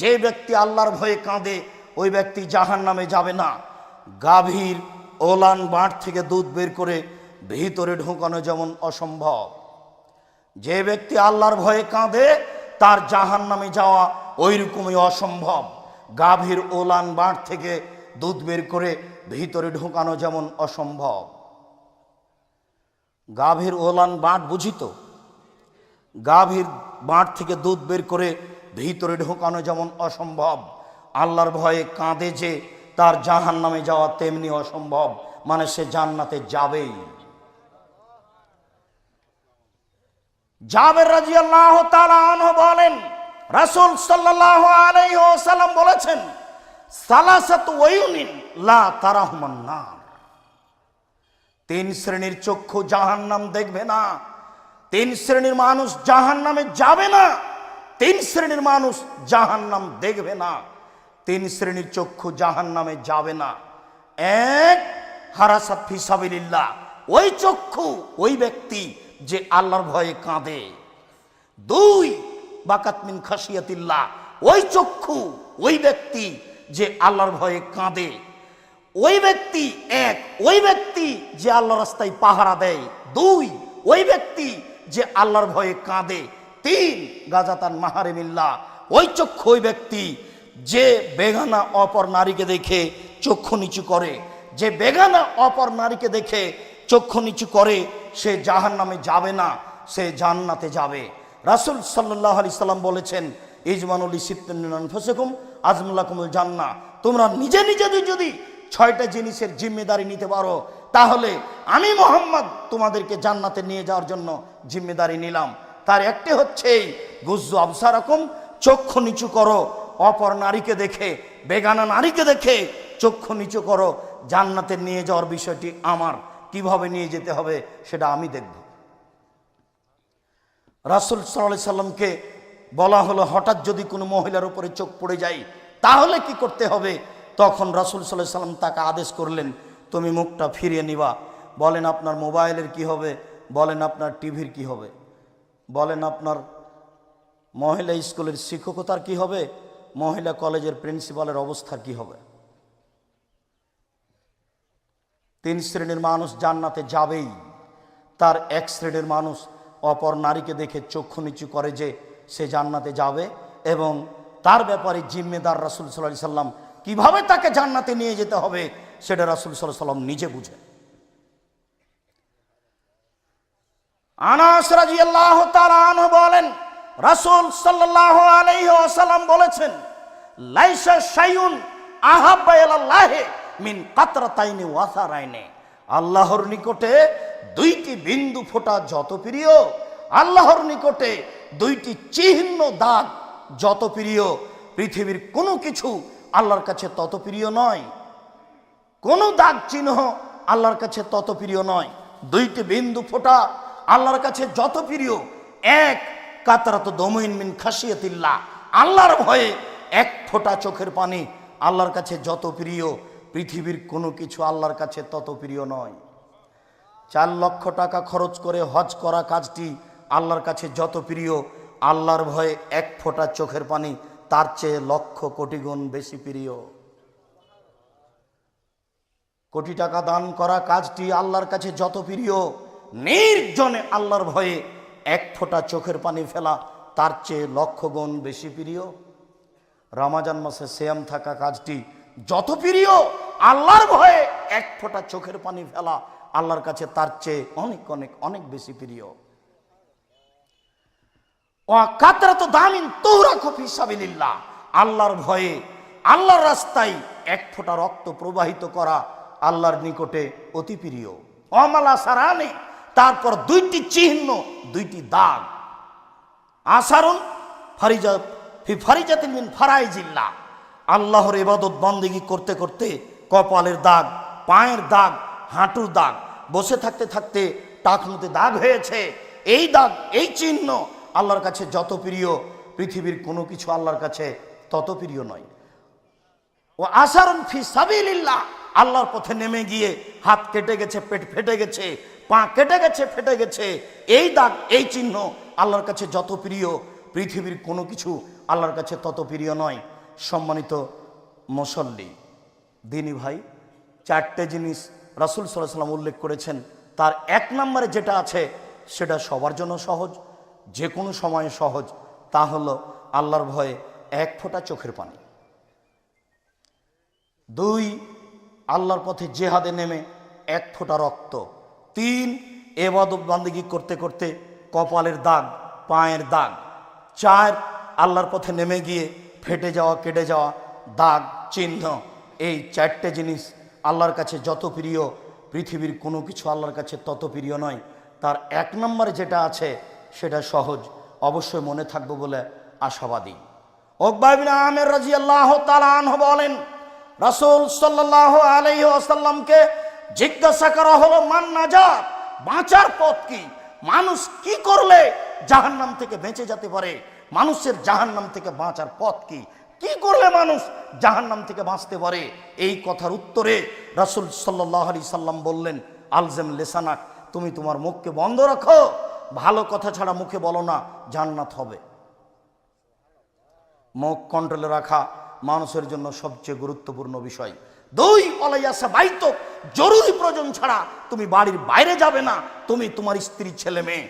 যে ব্যক্তি আল্লাহর ভয়ে কাঁদে ওই ব্যক্তি জাহান্নামে যাবে না। গাভীর ওলান বাঁট থেকে দুধ বের করে ভিতরে ঢোকানো যেমন অসম্ভব, যে ব্যক্তি আল্লাহর ভয়ে কাঁদে তার জাহান্নামে যাওয়া ওই রকমই অসম্ভব। গাভীর ওলান বাঁট থেকে দুধ বের করে ভিতরে ঢোকানো যেমন অসম্ভব। গাভীর ওলান বাঁট বুঝিত, গাভীর বাঁট থেকে দুধ বের করে ভিতরে ঢোকানো যেমন অসম্ভব, আল্লাহর ভয়ে কাঁদে যে তার জাহান্নামে যাওয়া তেমনি অসম্ভব, মানে সে জান্নাতে যাবেই। জাবের রাদিয়াল্লাহু তাআলা আনহু বলেন, রাসূল সাল্লাল্লাহু আলাইহি ওয়াসাল্লাম বলেছেন, সালাসাতু ওয়ায়ুনিন লা তারাহুমান নার, তিন শ্রেণীর চক্ষু জাহান্নাম দেখবে না, তিন শ্রেণীর মানুষ জাহান্নামে যাবে না, তিন শ্রেণীর মানুষ জাহান্নাম দেখবে না, তিন শ্রেণীর চক্ষু জাহান্নামে যাবে না। এক, হারাসাত ফি সাবিলিল্লাহ, ওই চক্ষু, ওই ব্যক্তি যে আল্লাহর ভয়ে কাঁদে। দুই, বাকাত মিন খাশিয়াতিল্লাহ, ওই চক্ষু, ওই ব্যক্তি যে আল্লাহর ভয়ে কাঁদে। ওই ব্যক্তি এক, ওই ব্যক্তি যে আল্লাহর রাস্তায় পাহারা দেয়। দুই, ওই ব্যক্তি যে আল্লাহর ভয়ে কাঁদে। তিন, গাজাতান মাহারিমিল্লাহ, ওই চক্ষু, ওই ব্যক্তি যে বেগানা অপর নারীকে দেখে চক্ষু নিচু করে, যে বেগানা অপর নারীকে দেখে চক্ষু নিচু করে, সে জাহান্নামে যাবে না, সে জান্নাতে যাবে। রাসূল সাল্লাল্লাহু আলাইহি সাল্লাম বলেছেন, ইজমানুল সিত্তিন মিন আনফুসিকুম আজমুলাকুমুল জান্নাহ, তোমরা নিজে নিজে যদি 6টা জিনিসের জিম্মেদারি নিতে পারো, তাহলে আমি মুহাম্মদ তোমাদেরকে জান্নাতে নিয়ে যাওয়ার জন্য জিম্মেদারি নিলাম। তার একটি হচ্ছে গুজ্জু আবসারাকুম, চক্ষু নিচু করো, অপর নারীকে দেখে, বেগানা নারীকে দেখে চক্ষু নিচু করো। জান্নাতে নিয়ে যাওয়ার বিষয়টি আমার, কিভাবে নিয়ে যেতে হবে সেটা আমি দেখব। রাসূল সাল্লাল্লাহু আলাইহি সাল্লামকে বলা হলো হঠাৎ যদি কোনো মহিলার উপরে চোখ পড়ে যায় তাহলে কি করতে হবে? তখন রাসূল সাল্লাল্লাহু আলাইহি সাল্লাম তাকে আদেশ করলেন, তুমি মুখটা ফিরিয়ে নিবা। বলেন আপনার মোবাইলের কি হবে, বলেন আপনার টিভির কি হবে, বলেন আপনার মহিলা স্কুলের শিক্ষকতার কি হবে, মহিলা কলেজের প্রিন্সিপালের অবস্থার কি হবে? 3 শ্রেণীর মানুষ জান্নাতে যাবেই। তার 1 শ্রেণীর মানুষ অপর নারীকে দেখে চক্ষু নিচু করে যে সে জান্নাতে যাবে, এবং তার ব্যাপারে জিম্মেদার রাসূল সাল্লাল্লাহু আলাইহি সাল্লাম কিভাবে তাকে জান্নাতে নিয়ে যেতে হবে সেটা রাসূল সাল্লাল্লাহু আলাইহি সাল্লাম নিজে বুঝে। আনাস রাদিয়াল্লাহু তাআলা আনহু বলেন, রাসূল সাল্লাল্লাহু আলাইহি ওয়াসাল্লাম বলেছেন, লাইসা শাইউন আহাব্বা ইলাল্লাহি মিন কাতরাতাইনি ওয়াসারাইনি। আল্লাহর নিকটে 2টি বিন্দু ফোঁটা যত প্রিয়, আল্লাহর নিকটে 2টি চিহ্ন দাগ যত প্রিয়, পৃথিবীর কোনো কিছু আল্লাহর কাছে তত প্রিয় নয়। কোনো দাগ চিহ্ন আল্লাহর কাছে তত প্রিয় নয়। 2টি বিন্দু ফোঁটা আল্লাহর কাছে যত প্রিয়, 1 কাতরাতু দামিন মিন খাশিয়াতিল্লাহ, আল্লাহর ভয়ে 1 ফোঁটা চোখের পানি আল্লাহর কাছে যত প্রিয়, পৃথিবীর কোনো কিছু আল্লাহর কাছে তত প্রিয় নয়। 4 লক্ষ টাকা খরচ করে হজ করা কাজটি আল্লাহর কাছে যত প্রিয়, আল্লাহর ভয়ে 1 ফোঁটা চোখের পানি তার চেয়ে লক্ষ কোটি গুণ বেশি প্রিয়। কোটি টাকা দান করা কাজটি আল্লাহর কাছে যত প্রিয়, নির্জনে আল্লাহর ভয়ে 1 ফোঁটা চোখের পানি ফেলা তার চেয়ে লক্ষ গুণ বেশি প্রিয়। রমজান মাসে সিয়াম থাকা কাজটি যত প্রিয়, আল্লাহর ভয়ে 1 ফোঁটা চোখের পানি ফেলা আল্লাহর কাছে তার চেয়ে অনেক অনেক অনেক বেশি প্রিয়। ওয়া কাতরাতু দামিন তুহরাকু ফি সাবিলিল্লাহ, আল্লাহর ভয়ে আল্লাহর রাস্তায় 1 ফোঁটা রক্ত প্রবাহিত করা আল্লাহর নিকটে অতি প্রিয়। ওয়ামালা সারানি, তারপর 2টি চিহ্ন, 2টি দাগ। আসারুন ফারিজাত ফি ফারিজাতিন মিন ফারাইজিল্লাহ, আল্লাহর ইবাদত বন্দেগী করতে করতে কপালের দাগ, পায়ের দাগ, হাঁটুর দাগ, বসে থাকতে থাকতে টাকনুতে দাগ হয়েছে, এই দাগ, এই চিহ্ন আল্লাহর কাছে যত প্রিয়, পৃথিবীর কোনো কিছু আল্লাহর কাছে তত প্রিয় নয়। ও আসারুন ফি সাবিলিল্লাহ, আল্লাহর পথে নেমে গিয়ে হাত কেটে গেছে, পেট ফেটে গেছে, পা কেটে গেছে, ফেটে গেছে, এই দাগ, এই চিহ্ন আল্লাহর কাছে যত প্রিয়, পৃথিবীর কোনো কিছু আল্লাহর কাছে তত প্রিয় নয়। সম্মানিত মুসল্লি, দিনী ভাই, 4টে জিনিস রাসূল সাল্লাল্লাহু আলাইহি সাল্লাম উল্লেখ করেছেন। তার 1 নম্বরে যেটা আছে সেটা সবার জন্য সহজ, যে কোনো সময়ে সহজ, তা হলো আল্লাহর ভয়ে 1 ফোঁটা চোখের পানি। 2, আল্লাহর পথে জেহাদে নেমে 1 ফোঁটা রক্ত। 3, ইবাদত বান্দেগী করতে করতে কপালের দাগ, পায়ের দাগ। 4, আল্লাহর পথে নেমে গিয়ে ফেটে যাওয়া, কেটে যাওয়া দাগ, চিহ্ন। এই 4টে জিনিস আল্লাহর কাছে যত প্রিয়, পৃথিবীর কোনো কিছু আল্লাহর কাছে তত প্রিয় নয়। তার 1 নম্বরে যেটা আছে সেটা সহজ, অবশ্যই মনে থাকবে বলে আশাবাদী। উকবা ইবনে আমির রাদিয়াল্লাহু তাআলা আনহু বলেন, রাসূল সাল্লাল্লাহু আলাইহি ওয়াসাল্লামকে জিজ্ঞাসা করা হলো, মান নাজাত, বাঁচার পথ কি? মানুষ কি করলে জাহান্নাম থেকে বেঁচে যেতে পারে? মানুষের জাহান্নাম থেকে বাঁচার পথ কি? কি করলে মানুষ জাহান্নাম থেকে বাঁচতে পারে? এই কথার উত্তরে রাসূল সাল্লাল্লাহু আলাইহি সাল্লাম বললেন, আলজাম লিসানাক, তুমি তোমার মুখকে বন্ধ রাখো, ভালো কথা ছাড়া মুখে বলো না, জান্নাত হবে। মুখ কন্ট্রোলে রাখা মানুষের জন্য সবচেয়ে গুরুত্বপূর্ণ বিষয়। 2, ওয়ালাইয়াসা বাইতুক, জরুরি প্রয়োজন ছাড়া তুমি বাড়ির বাইরে যাবে না, তুমি তোমার স্ত্রী, ছেলে, মেয়ে,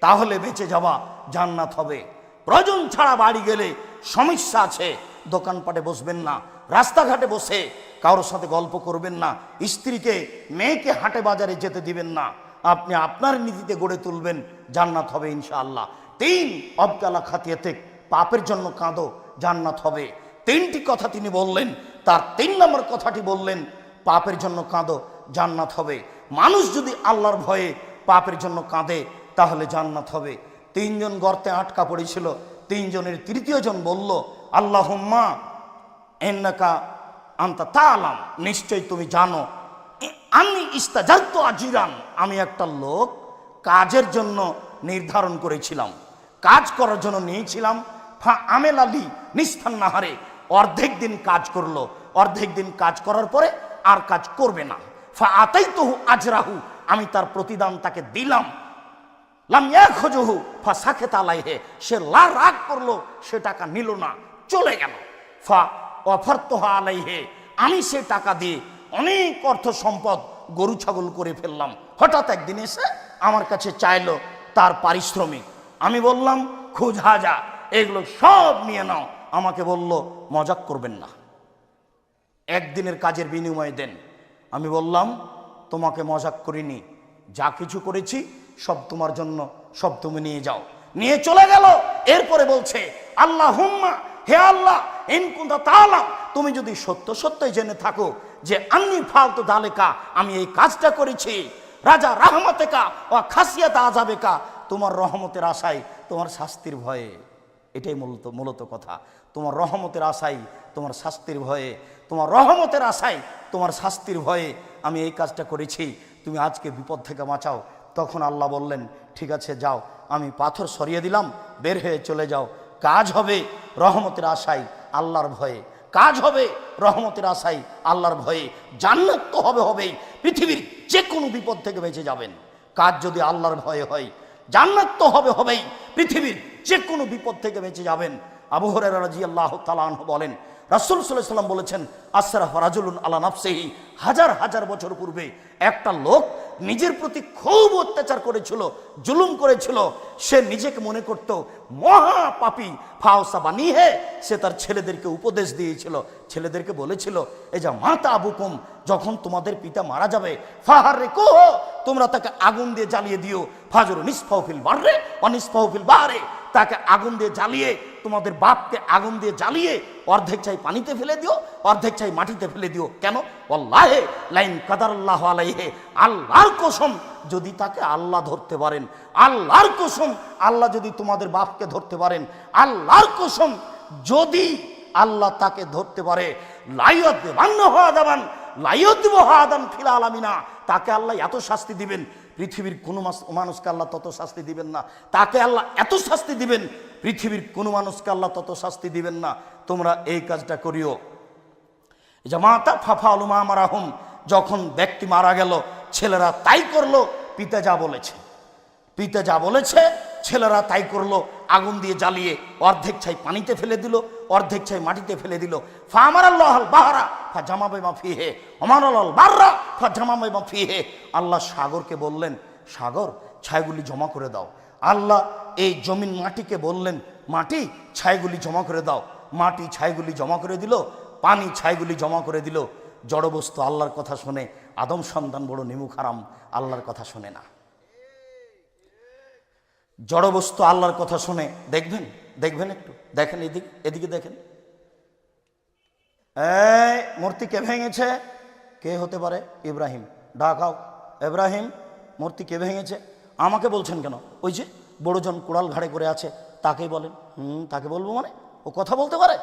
তাহলে বেঁচে যাওয়া, জান্নাত হবে। প্রয়োজন ছাড়া বাড়ি গেলে সমস্যা আছে, দোকানপাটে বসবেন না, রাস্তাঘাটে বসে কারোর সাথে গল্প করবেন না, স্ত্রীকে, মেয়েকে হাটে বাজারে যেতে দিবেন না, আপনি আপনার নীতিতে গড়ে তুলবেন, জান্নাত হবে ইনশাআল্লাহ। 3, অবকালা খাতিয়াতে, পাপের জন্য কাঁদো, জান্নাত হবে। 3টি কথা তিনি বললেন, তার 3 নম্বর কথাটি বললেন, পাপের জন্য কাঁদো, জান্নাত হবে। মানুষ যদি আল্লাহর ভয়ে পাপের জন্য কাঁদে তাহলে জান্নাত হবে। 3 জন গর্তে আটকা পড়েছিল, 3 জনের 3য় জন বলল, আল্লাহুম্মা ইন্নাকা আনতা তাআলাম, নিশ্চয় তুমি জানো, আমি ইস্তাজারতু আজিরান, আমি একটা লোক কাজের জন্য নির্ধারণ করেছিলাম, কাজ করার জন্য নিয়েছিলাম। ফা আমেল আলী নিস্তান নাহারে, অর্ধেক দিন কাজ করলো, অর্ধেক দিন কাজ করার পরে আর কাজ করবে না। ফা আতাইতুহু আজরাহু, আমি তার প্রতিদান তাকে দিলাম। লাম ইয়াখুযুহু ফা সাখাতা আলাইহি, সে রাগ করলো, সে টাকা নিল না, চলে গেল। ফা ওয়াফারতুহা আলাইহি, আমি সে টাকা দিয়ে অনেক অর্থ সম্পদ গরু ছাগল করে ফেললাম। হঠাৎ একদিন এসে আমার কাছে চাইলো তার পারিশ্রমিক। আমি বললাম খুজ হাজা, এগুলো সব নিয়ে নাও। আমাকে বলল মজাক করবেন না, একদিনের কাজের বিনিময়ে দেন। আমি বললাম তোমাকে মজাক করিনি, যা কিছু করেছি সব তোমার জন্য, সব তুমি নিয়ে যাও। নিয়ে চলে গেল। এরপরে বলছে আল্লাহুম্মা, হে আল্লাহ, ইন কুনতা তাআলাম, তুমি যদি সত্য সত্যই জেনে থাকো যে আন্নি ফালতু দালেকা, আমি এই কাজটা করেছি রাজা রাহমাতেকা ও খাসিয়াত আযাবেকা, তোমার রহমতের আশায়, তোমার শাস্তির ভয়ে। এটাই মূলত কথা। তোমার রহমতের আশায়, তোমার শাস্তির ভয়ে, তোমার রহমতের আশায়, তোমার শাস্তির ভয়ে আমি এই কাজটা করেছি, তুমি আজকে বিপদ থেকে বাঁচাও। তখন আল্লাহ বললেন ঠিক আছে যাও, আমি পাথর সরিয়ে দিলাম, বের হয়ে চলে যাও। কাজ হবে রহমতের আশায়, আল্লাহর ভয়ে। কাজ হবে রহমতের আশায়, আল্লাহর ভয়ে। জান্নাত তো হবেই, পৃথিবীর যে কোনো বিপদ থেকে বেঁচে যাবেন। কাজ যদি আল্লাহর ভয়ে হয়, জান্নাত তো হবেই, পৃথিবীর যে কোনো বিপদ থেকে বেঁচে যাবেন। আবু হুরায়রা রাদিয়াল্লাহু তাআলা আনহু বলেন, রাসূল সাল্লাল্লাহু আলাইহি ওয়াসাল্লাম বলেছেন, আসরাফা রাজুলুন আলা নাফসিহি, হাজার হাজার বছর পূর্বে একটা লোক নিজের প্রতি খুব অত্যাচার করেছিল, জুলুম করেছিল। সে নিজেকে মনে করত মহা পাপী। ফাওসা বানিহে, সে তার ছেলেদেরকে উপদেশ দিয়েছিল, ছেলেদেরকে বলেছিল এই যে মাতা আবুকুম, যখন তোমাদের পিতা মারা যাবে, ফাহারিকুহ, তোমরা তাকে আগুন দিয়ে জ্বালিয়ে দিও। ফাজরু নিসফাহু ফিল বাররে ওয়া নিসফাহু ফিল বাহরে, তাকে আগুন দিয়ে জ্বালিয়ে, তোমাদের বাপকে আগুন দিয়ে জ্বালিয়ে অর্ধেক চাই পানিতে ফেলে দিও, অর্ধেক চাই মাটিতে ফেলে দিও। কেন? ওয়াল্লাহি লাইন কাদারাল্লাহু আলাইহি, আল্লাহর কসম যদি তাকে আল্লাহ ধরতে পারেন, আল্লাহর কসম আল্লাহ যদি তোমাদের বাপকে ধরতে পারেন, আল্লাহর কসম যদি আল্লাহ তাকে ধরতে পারে, লাইয়ত বান্ন হওয়া দাবান লাইয়ত হাদান ফিল আলামিনা, তাকে আল্লাহ এত শাস্তি দিবেন, পৃথিবীর কোনো মানুষকে আল্লাহ তত শাস্তি দিবেন না। তাকে আল্লাহ এত শাস্তি দিবেন, পৃথিবীর কোনো মানুষকে আল্লাহ তত শাস্তি দিবেন না। তোমরা এই কাজটা করিও। জামাতা ফাফা আলুমা মারাহুম, যখন ব্যক্তি মারা গেল ছেলেরা তাই করলো, পিতা যা বলেছে, পিতা যা বলেছে ছেলেরা তাই করলো। আগুন দিয়ে জ্বালিয়ে অর্ধেক ছাই পানিতে ফেলে দিল, অর্ধেক ছাই মাটিতে ফেলে দিল। ফা আমারাল্লাহুল বাহরা ফা জামা বাইমা ফিহে, আমারাল বাররা ফা জামা বাইমা ফিহে, আল্লাহ সাগরকে বললেন সাগর ছাইগুলি জমা করে দাও। আল্লাহ এই জমিন মাটিকে বললেন মাটি ছাইগুলি জমা করে দাও। মাটি ছাইগুলি জমা করে দিল, পানি ছাইগুলি জমা করে দিল। জড়বস্তু আল্লাহর কথা শুনে, আদম সন্তান বড় নিমুখ হারাম, আল্লাহর কথা শুনে না। জড়বস্তু আল্লাহর কথা শুনে, দেখবেন দেখবেন একটু দেখেন, এদিকে দেখেন, এই মূর্তি কে ভেঙেছে? কে হতে পারে? ইব্রাহিম। ডাকাও ইব্রাহিম, মূর্তি কে ভেঙেছে? আমাকে বলছেন কেন? ওই যে বড়জন কুড়াল ঘাড়ে করে আছে, তাকেই বলেন। তাকে বলবো মানে? ও কথা বলতে পারে?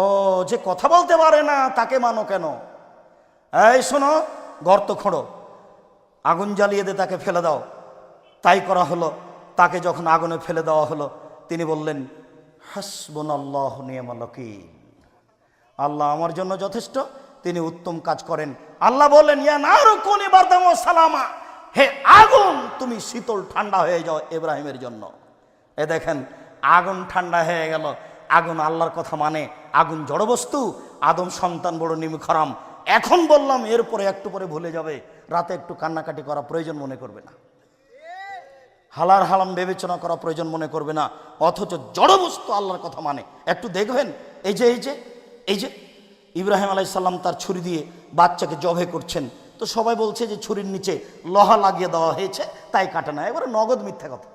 ও যে কথা বলতে পারে না তাকে মানো কেন? এই শোনো, গর্ত খোঁড়ো, আগুন জ্বালিয়ে দিয়ে তাকে ফেলে দাও। তাই করা হলো। তাকে যখন আগুনে ফেলে দেওয়া হলো, তিনি বললেন হাসবুনাল্লাহু নি'মাল ওয়াকিল, আল্লাহ আমার জন্য যথেষ্ট, তিনি উত্তম কাজ করেন। আল্লাহ বললেন ইয়া নারু কুনি বারদাম ওয়া সালামা, হে আগুন তুমি শীতল ঠান্ডা হয়ে যাও ইব্রাহিমের জন্য। এ দেখেন আগুন ঠান্ডা হয়ে গেল। আগুন আল্লাহর কথা মানে, আগুন জড়বস্তু, আদম সন্তান বড় নিমুখ হারাম। এখন বললাম, এরপরে একটু পরে ভুলে যাবে, রাতে একটু কান্নাকাটি করা প্রয়োজন মনে করবে না, হালাল হারাম বিবেচনা করা প্রয়োজন মনে করবে না, অথচ জড়বস্তু আল্লাহর কথা মানে। একটু দেখবেন এই যে ইব্রাহিম আলাইহিস সালাম তার ছুরি দিয়ে বাচ্চাকে জবে করছেন, তো সবাই বলছে যে ছুরির নিচে লোহা লাগিয়ে দেওয়া হয়েছে তাই কাটে না। এবারে নগদ মিথ্যা কথা।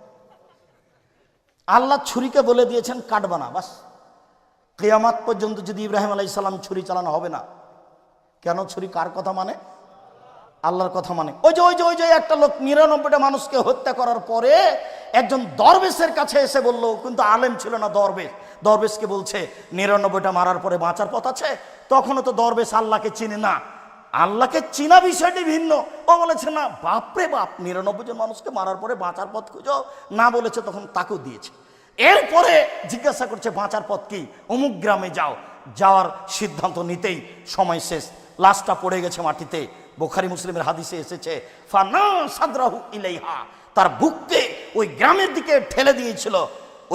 আল্লাহ ছুরিকে বলে দিয়েছেন কাটবা না, বাস। কিয়ামত পর্যন্ত যদি ইব্রাহিম আলাইহিস সালাম ছুরি চালানো হবে না। কেন? ছুরি কার কথা মানে? আল্লাহর কথা মানে। ওই যে একটা লোক 99টা মানুষকে হত্যা করার পরে একজন দরবেশের কাছে এসে বলল, কিন্তু আলেম ছিল না, দরবেশকে বলছে 99টা মারার পরে বাঁচার পথ আছে। তখনও তো দরবেশ আল্লাহকে চিনে না, আল্লাহকে চিনা বিষয়টি ভিন্ন। ও বলেছে না, বাপরে বাপ, 99 জন মানুষকে মারার পরে বাঁচার পথ খুঁজো, না বলেছে, তখন তাকেও দিয়েছে। এরপরে জিজ্ঞাসা করছে বাঁচার পথ কি, অমুক গ্রামে যাও। যাওয়ার সিদ্ধান্ত নিতেই সময় শেষ, লাশটা পড়ে গেছে মাটিতে। বুখারী মুসলিমের হাদিসে এসেছে ফানা সাদরাহু ইলাইহা, তার বুককে ওই গ্রামের দিকে ঠেলে দিয়েছিল।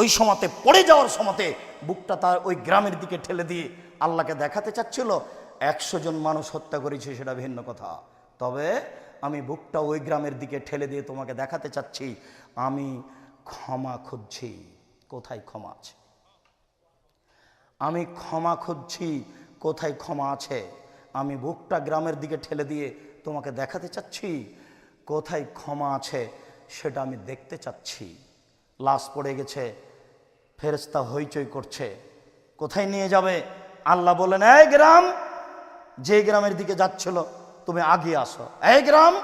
ওই সময়তে পড়ে যাওয়ার সময়তে বুকটা তার ওই গ্রামের দিকে ঠেলে দিয়ে আল্লাহকে দেখাতে চাচ্ছিল 100 জন মানুষ হত্যা করেছে সেটা ভিন্ন কথা, তবে আমি বুকটা ওই গ্রামের দিকে ঠেলে দিয়ে তোমাকে দেখাতে চাচ্ছি আমি ক্ষমা খুঁজছি। কোথায় ক্ষমা আছে? আমি ক্ষমা খুঁজছি, কোথায় ক্ষমা আছে? আমি বুকটা গ্রামের দিকে ঠেলে দিয়ে তোমাকে দেখাতে চাচ্ছি কোথায় ক্ষমা আছে, সেটা আমি দেখতে চাচ্ছি। লাশ পড়ে গেছে, ফেরেশতা হইচই করছে, কোথায় নিয়ে যাবে? আল্লাহ বলেন, এই গ্রাম, যে গ্রামের দিকে যাচ্ছিল তুমি আগে আসো। এই গ্রাম,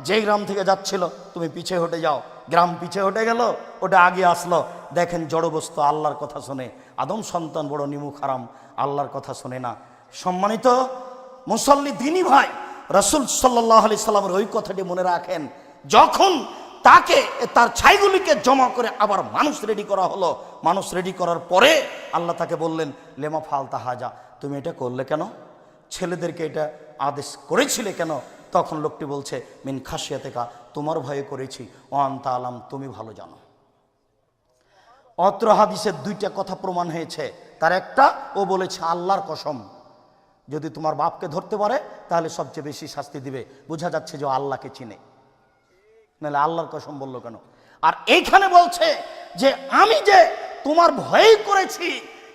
যে গ্রাম থেকে যাচ্ছিল তুমি পিছে হটে যাও। গ্রাম পিছে হটে গেল, ওটা আগে আসলো। দেখেন জড়বস্তু আল্লাহর কথা শোনে, আদম সন্তান বড় নিমুখ হারাম, আল্লাহর কথা শোনে না। সম্মানিত মুসল্লি দিনী ভাই, রাসূল সাল্লাল্লাহু আলাইহি সাল্লামের ওই কথাটি মনে রাখেন। যখন তাকে তার ছাইগুলিকে জমা করে আবার মানুষ রেডি করা হলো, মানুষ রেডি করার পরে আল্লাহ তাকে বললেন, লেমা ফালতা হাজা, তুমি এটা করলে কেন? ছেলেদেরকে এটা আদেশ করেছিলে কেন? তখন লোকটি বলছে, মিন খাশিয়াতিকা, তোমার ভয়ে করেছি, ও আনতা আলাম, তুমি ভালো জানো। অত্র হাদিসের 2টা কথা প্রমাণ হয়েছে। তার একটা, ও বলেছে আল্লাহর কসম, যদি তোমার বাপকে ধরতে পারে তাহলে সবচেয়ে বেশি শাস্তি দিবে। বোঝা যাচ্ছে যে আল্লাহকে চিনে, নাহলে আল্লাহর কসম বললো কেন? আর এইখানে বলছে যে আমি যে তোমার ভয় করেছি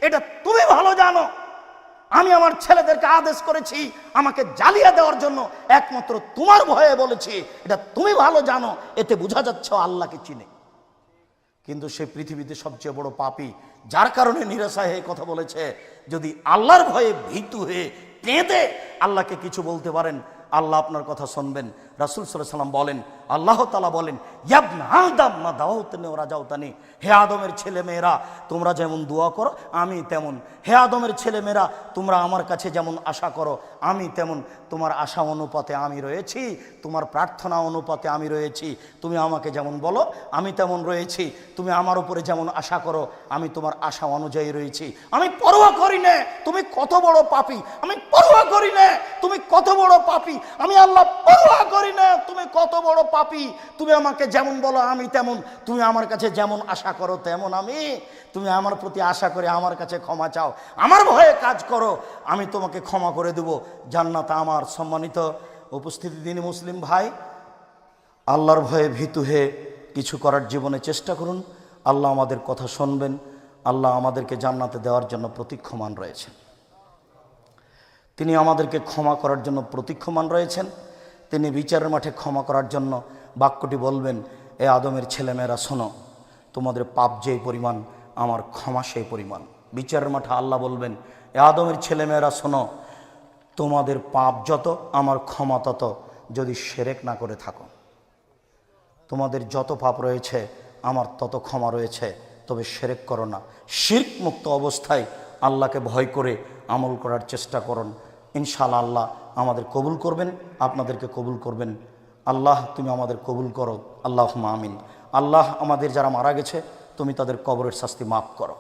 এটা তুমি ভালো জানো। আমি আমার ছেলেদেরকে আদেশ করেছি আমাকে জ্বালিয়ে দেওয়ার জন্য, একমাত্র তোমার ভয়ে বলেছি, এটা তুমি ভালো জানো। এতে বোঝা যাচ্ছে আল্লাহকে চিনে। কিন্তু সে পৃথিবীতে সবচেয়ে বড় পাপী, যার কারণে নিরাশায় হয়ে কথা বলেছে। যদি আল্লাহর ভয়ে ভীতু হয়ে কেঁদে আল্লাহকে কিছু বলতে পারেন, আল্লাহ আপনার কথা শুনবেন। রাসূল সাল্লাল্লাহু আলাইহি সাল্লাম বলেন, আল্লাহ তাআলা বলেন, ইয়াবনা আদম মা দাওতানি ওয়া রাজাউতানি, হে আদমের ছেলে মেয়েরা তোমরা যেমন দোয়া করো আমি তেমন। হে আদমের ছেলে মেয়েরা তোমরা আমার কাছে যেমন আশা করো আমি তেমন। তোমার আশা অনুপাতে আমি রয়েছি, তোমার প্রার্থনা অনুপাতে আমি রয়েছি। তুমি আমাকে যেমন বলো আমি তেমন রয়েছি। তুমি আমার উপরে যেমন আশা করো আমি তোমার আশা অনুযায়ী রয়েছি। আমি পরোয়া করি না তুমি কত বড় পাপী, আমি পরোয়া করি না তুমি কত বড় পাপী, আমি আল্লাহ পরোয়া করি না তুমি কত বড় পাপী। তুমি আমাকে যেমন বলো আমি তেমন, তুমি আমার কাছে যেমন আশা করো তেমন আমি। তুমি আমার প্রতি আশা করে আমার কাছে ক্ষমা চাও, আমার ভয়ে কাজ করো, আমি তোমাকে ক্ষমা করে দেব, জান্নাত আমার। সম্মানিত উপস্থিতি দিনী মুসলিম ভাই, আল্লাহর ভয়ে ভীতু হয়ে কিছু করার জীবনে চেষ্টা করুন। আল্লাহ আমাদের কথা শুনবেন, আল্লাহ আমাদেরকে জান্নাতে দেওয়ার জন্য প্রতীক্ষমান রয়েছেন। তিনি আমাদেরকে ক্ষমা করার জন্য প্রতীক্ষমান রয়েছেন। তিনি বিচারের মাঠে ক্ষমা করার জন্য বাক্যটি বলবেন, এ আদমের ছেলেমেয়েরা শোনো, তোমাদের পাপ যেই পরিমাণ আমার ক্ষমা সেই পরিমাণ। বিচারের মাঠে আল্লাহ বলবেন, এ আদমের ছেলেমেয়েরা শোনো, তোমাদের পাপ যত আমার ক্ষমা তত, যদি শিরক না করে থাকো। তোমাদের যত পাপ রয়েছে আমার তত ক্ষমা রয়েছে, তবে শিরক করো না। শিরক মুক্ত অবস্থায় আল্লাহকে ভয় করে আমল করার চেষ্টা করুন। ইনশাআল্লাহ আল্লাহ আমাদের কবুল করবেন, আপনাদেরকে কবুল করবেন। আল্লাহ তুমি আমাদের কবুল করো, আল্লাহুম্মা আমিন। আল্লাহ আমাদের যারা মারা গেছে তুমি তাদের কবরের শাস্তি মাফ করো।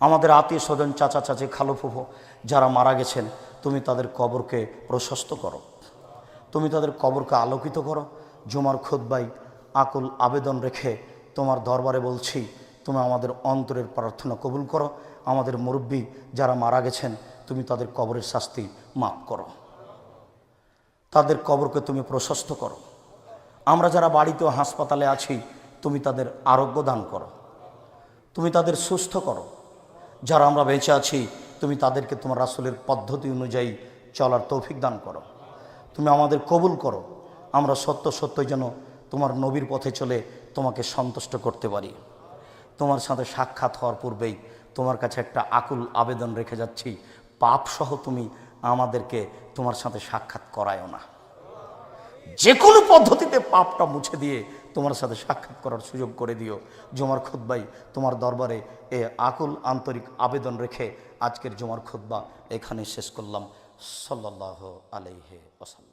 আমাদের আত্মীয় স্বজন চাচা চাচি খালু ফুফু যারা মারা গেছেন তুমি তাদের কবরকে প্রশস্ত করো, তুমি তাদের কবরকে আলোকিত করো। জুমার খুতবায় আকুল আবেদন রেখে তোমার দরবারে বলছি, তুমি আমাদের অন্তরের প্রার্থনা কবুল করো। আমাদের মুরব্বী যারা মারা গেছেন তুমি তাদের কবরের শাস্তি মাফ করো, তাদের কবরকে তুমি প্রশস্ত করো। আমরা যারা বাড়িতে ও হাসপাতালে আছি তুমি তাদের আরোগ্য দান করো, তুমি তাদের সুস্থ করো। যারা আমরা বেঁচে আছি তুমি তাদেরকে তোমার রাসূলের পদ্ধতি অনুযায়ী চলার তৌফিক দান করো। তুমি আমাদের কবুল করো, আমরা সত্য সত্যই যেন তোমার নবীর পথে চলে তোমাকে সন্তুষ্ট করতে পারি। তোমার সাথে সাক্ষাৎ হওয়ার পূর্বেই তোমার কাছে একটা আকুল আবেদন রেখে যাচ্ছি, পাপসহ তুমি আমাদেরকে তোমার সাথে সাক্ষাৎ করায়ও না। যে কোনো পদ্ধতিতে পাপটা মুছে দিয়ে তোমার সাথে সাক্ষাৎ করার সুযোগ করে দিও। জুমার খুতবায় তোমার দরবারে এ আকুল আন্তরিক আবেদন রেখে আজকের জুমার খুতবা এখানে শেষ করলাম। সাল্লাল্লাহু আলাইহি ওয়াসাল্লাম।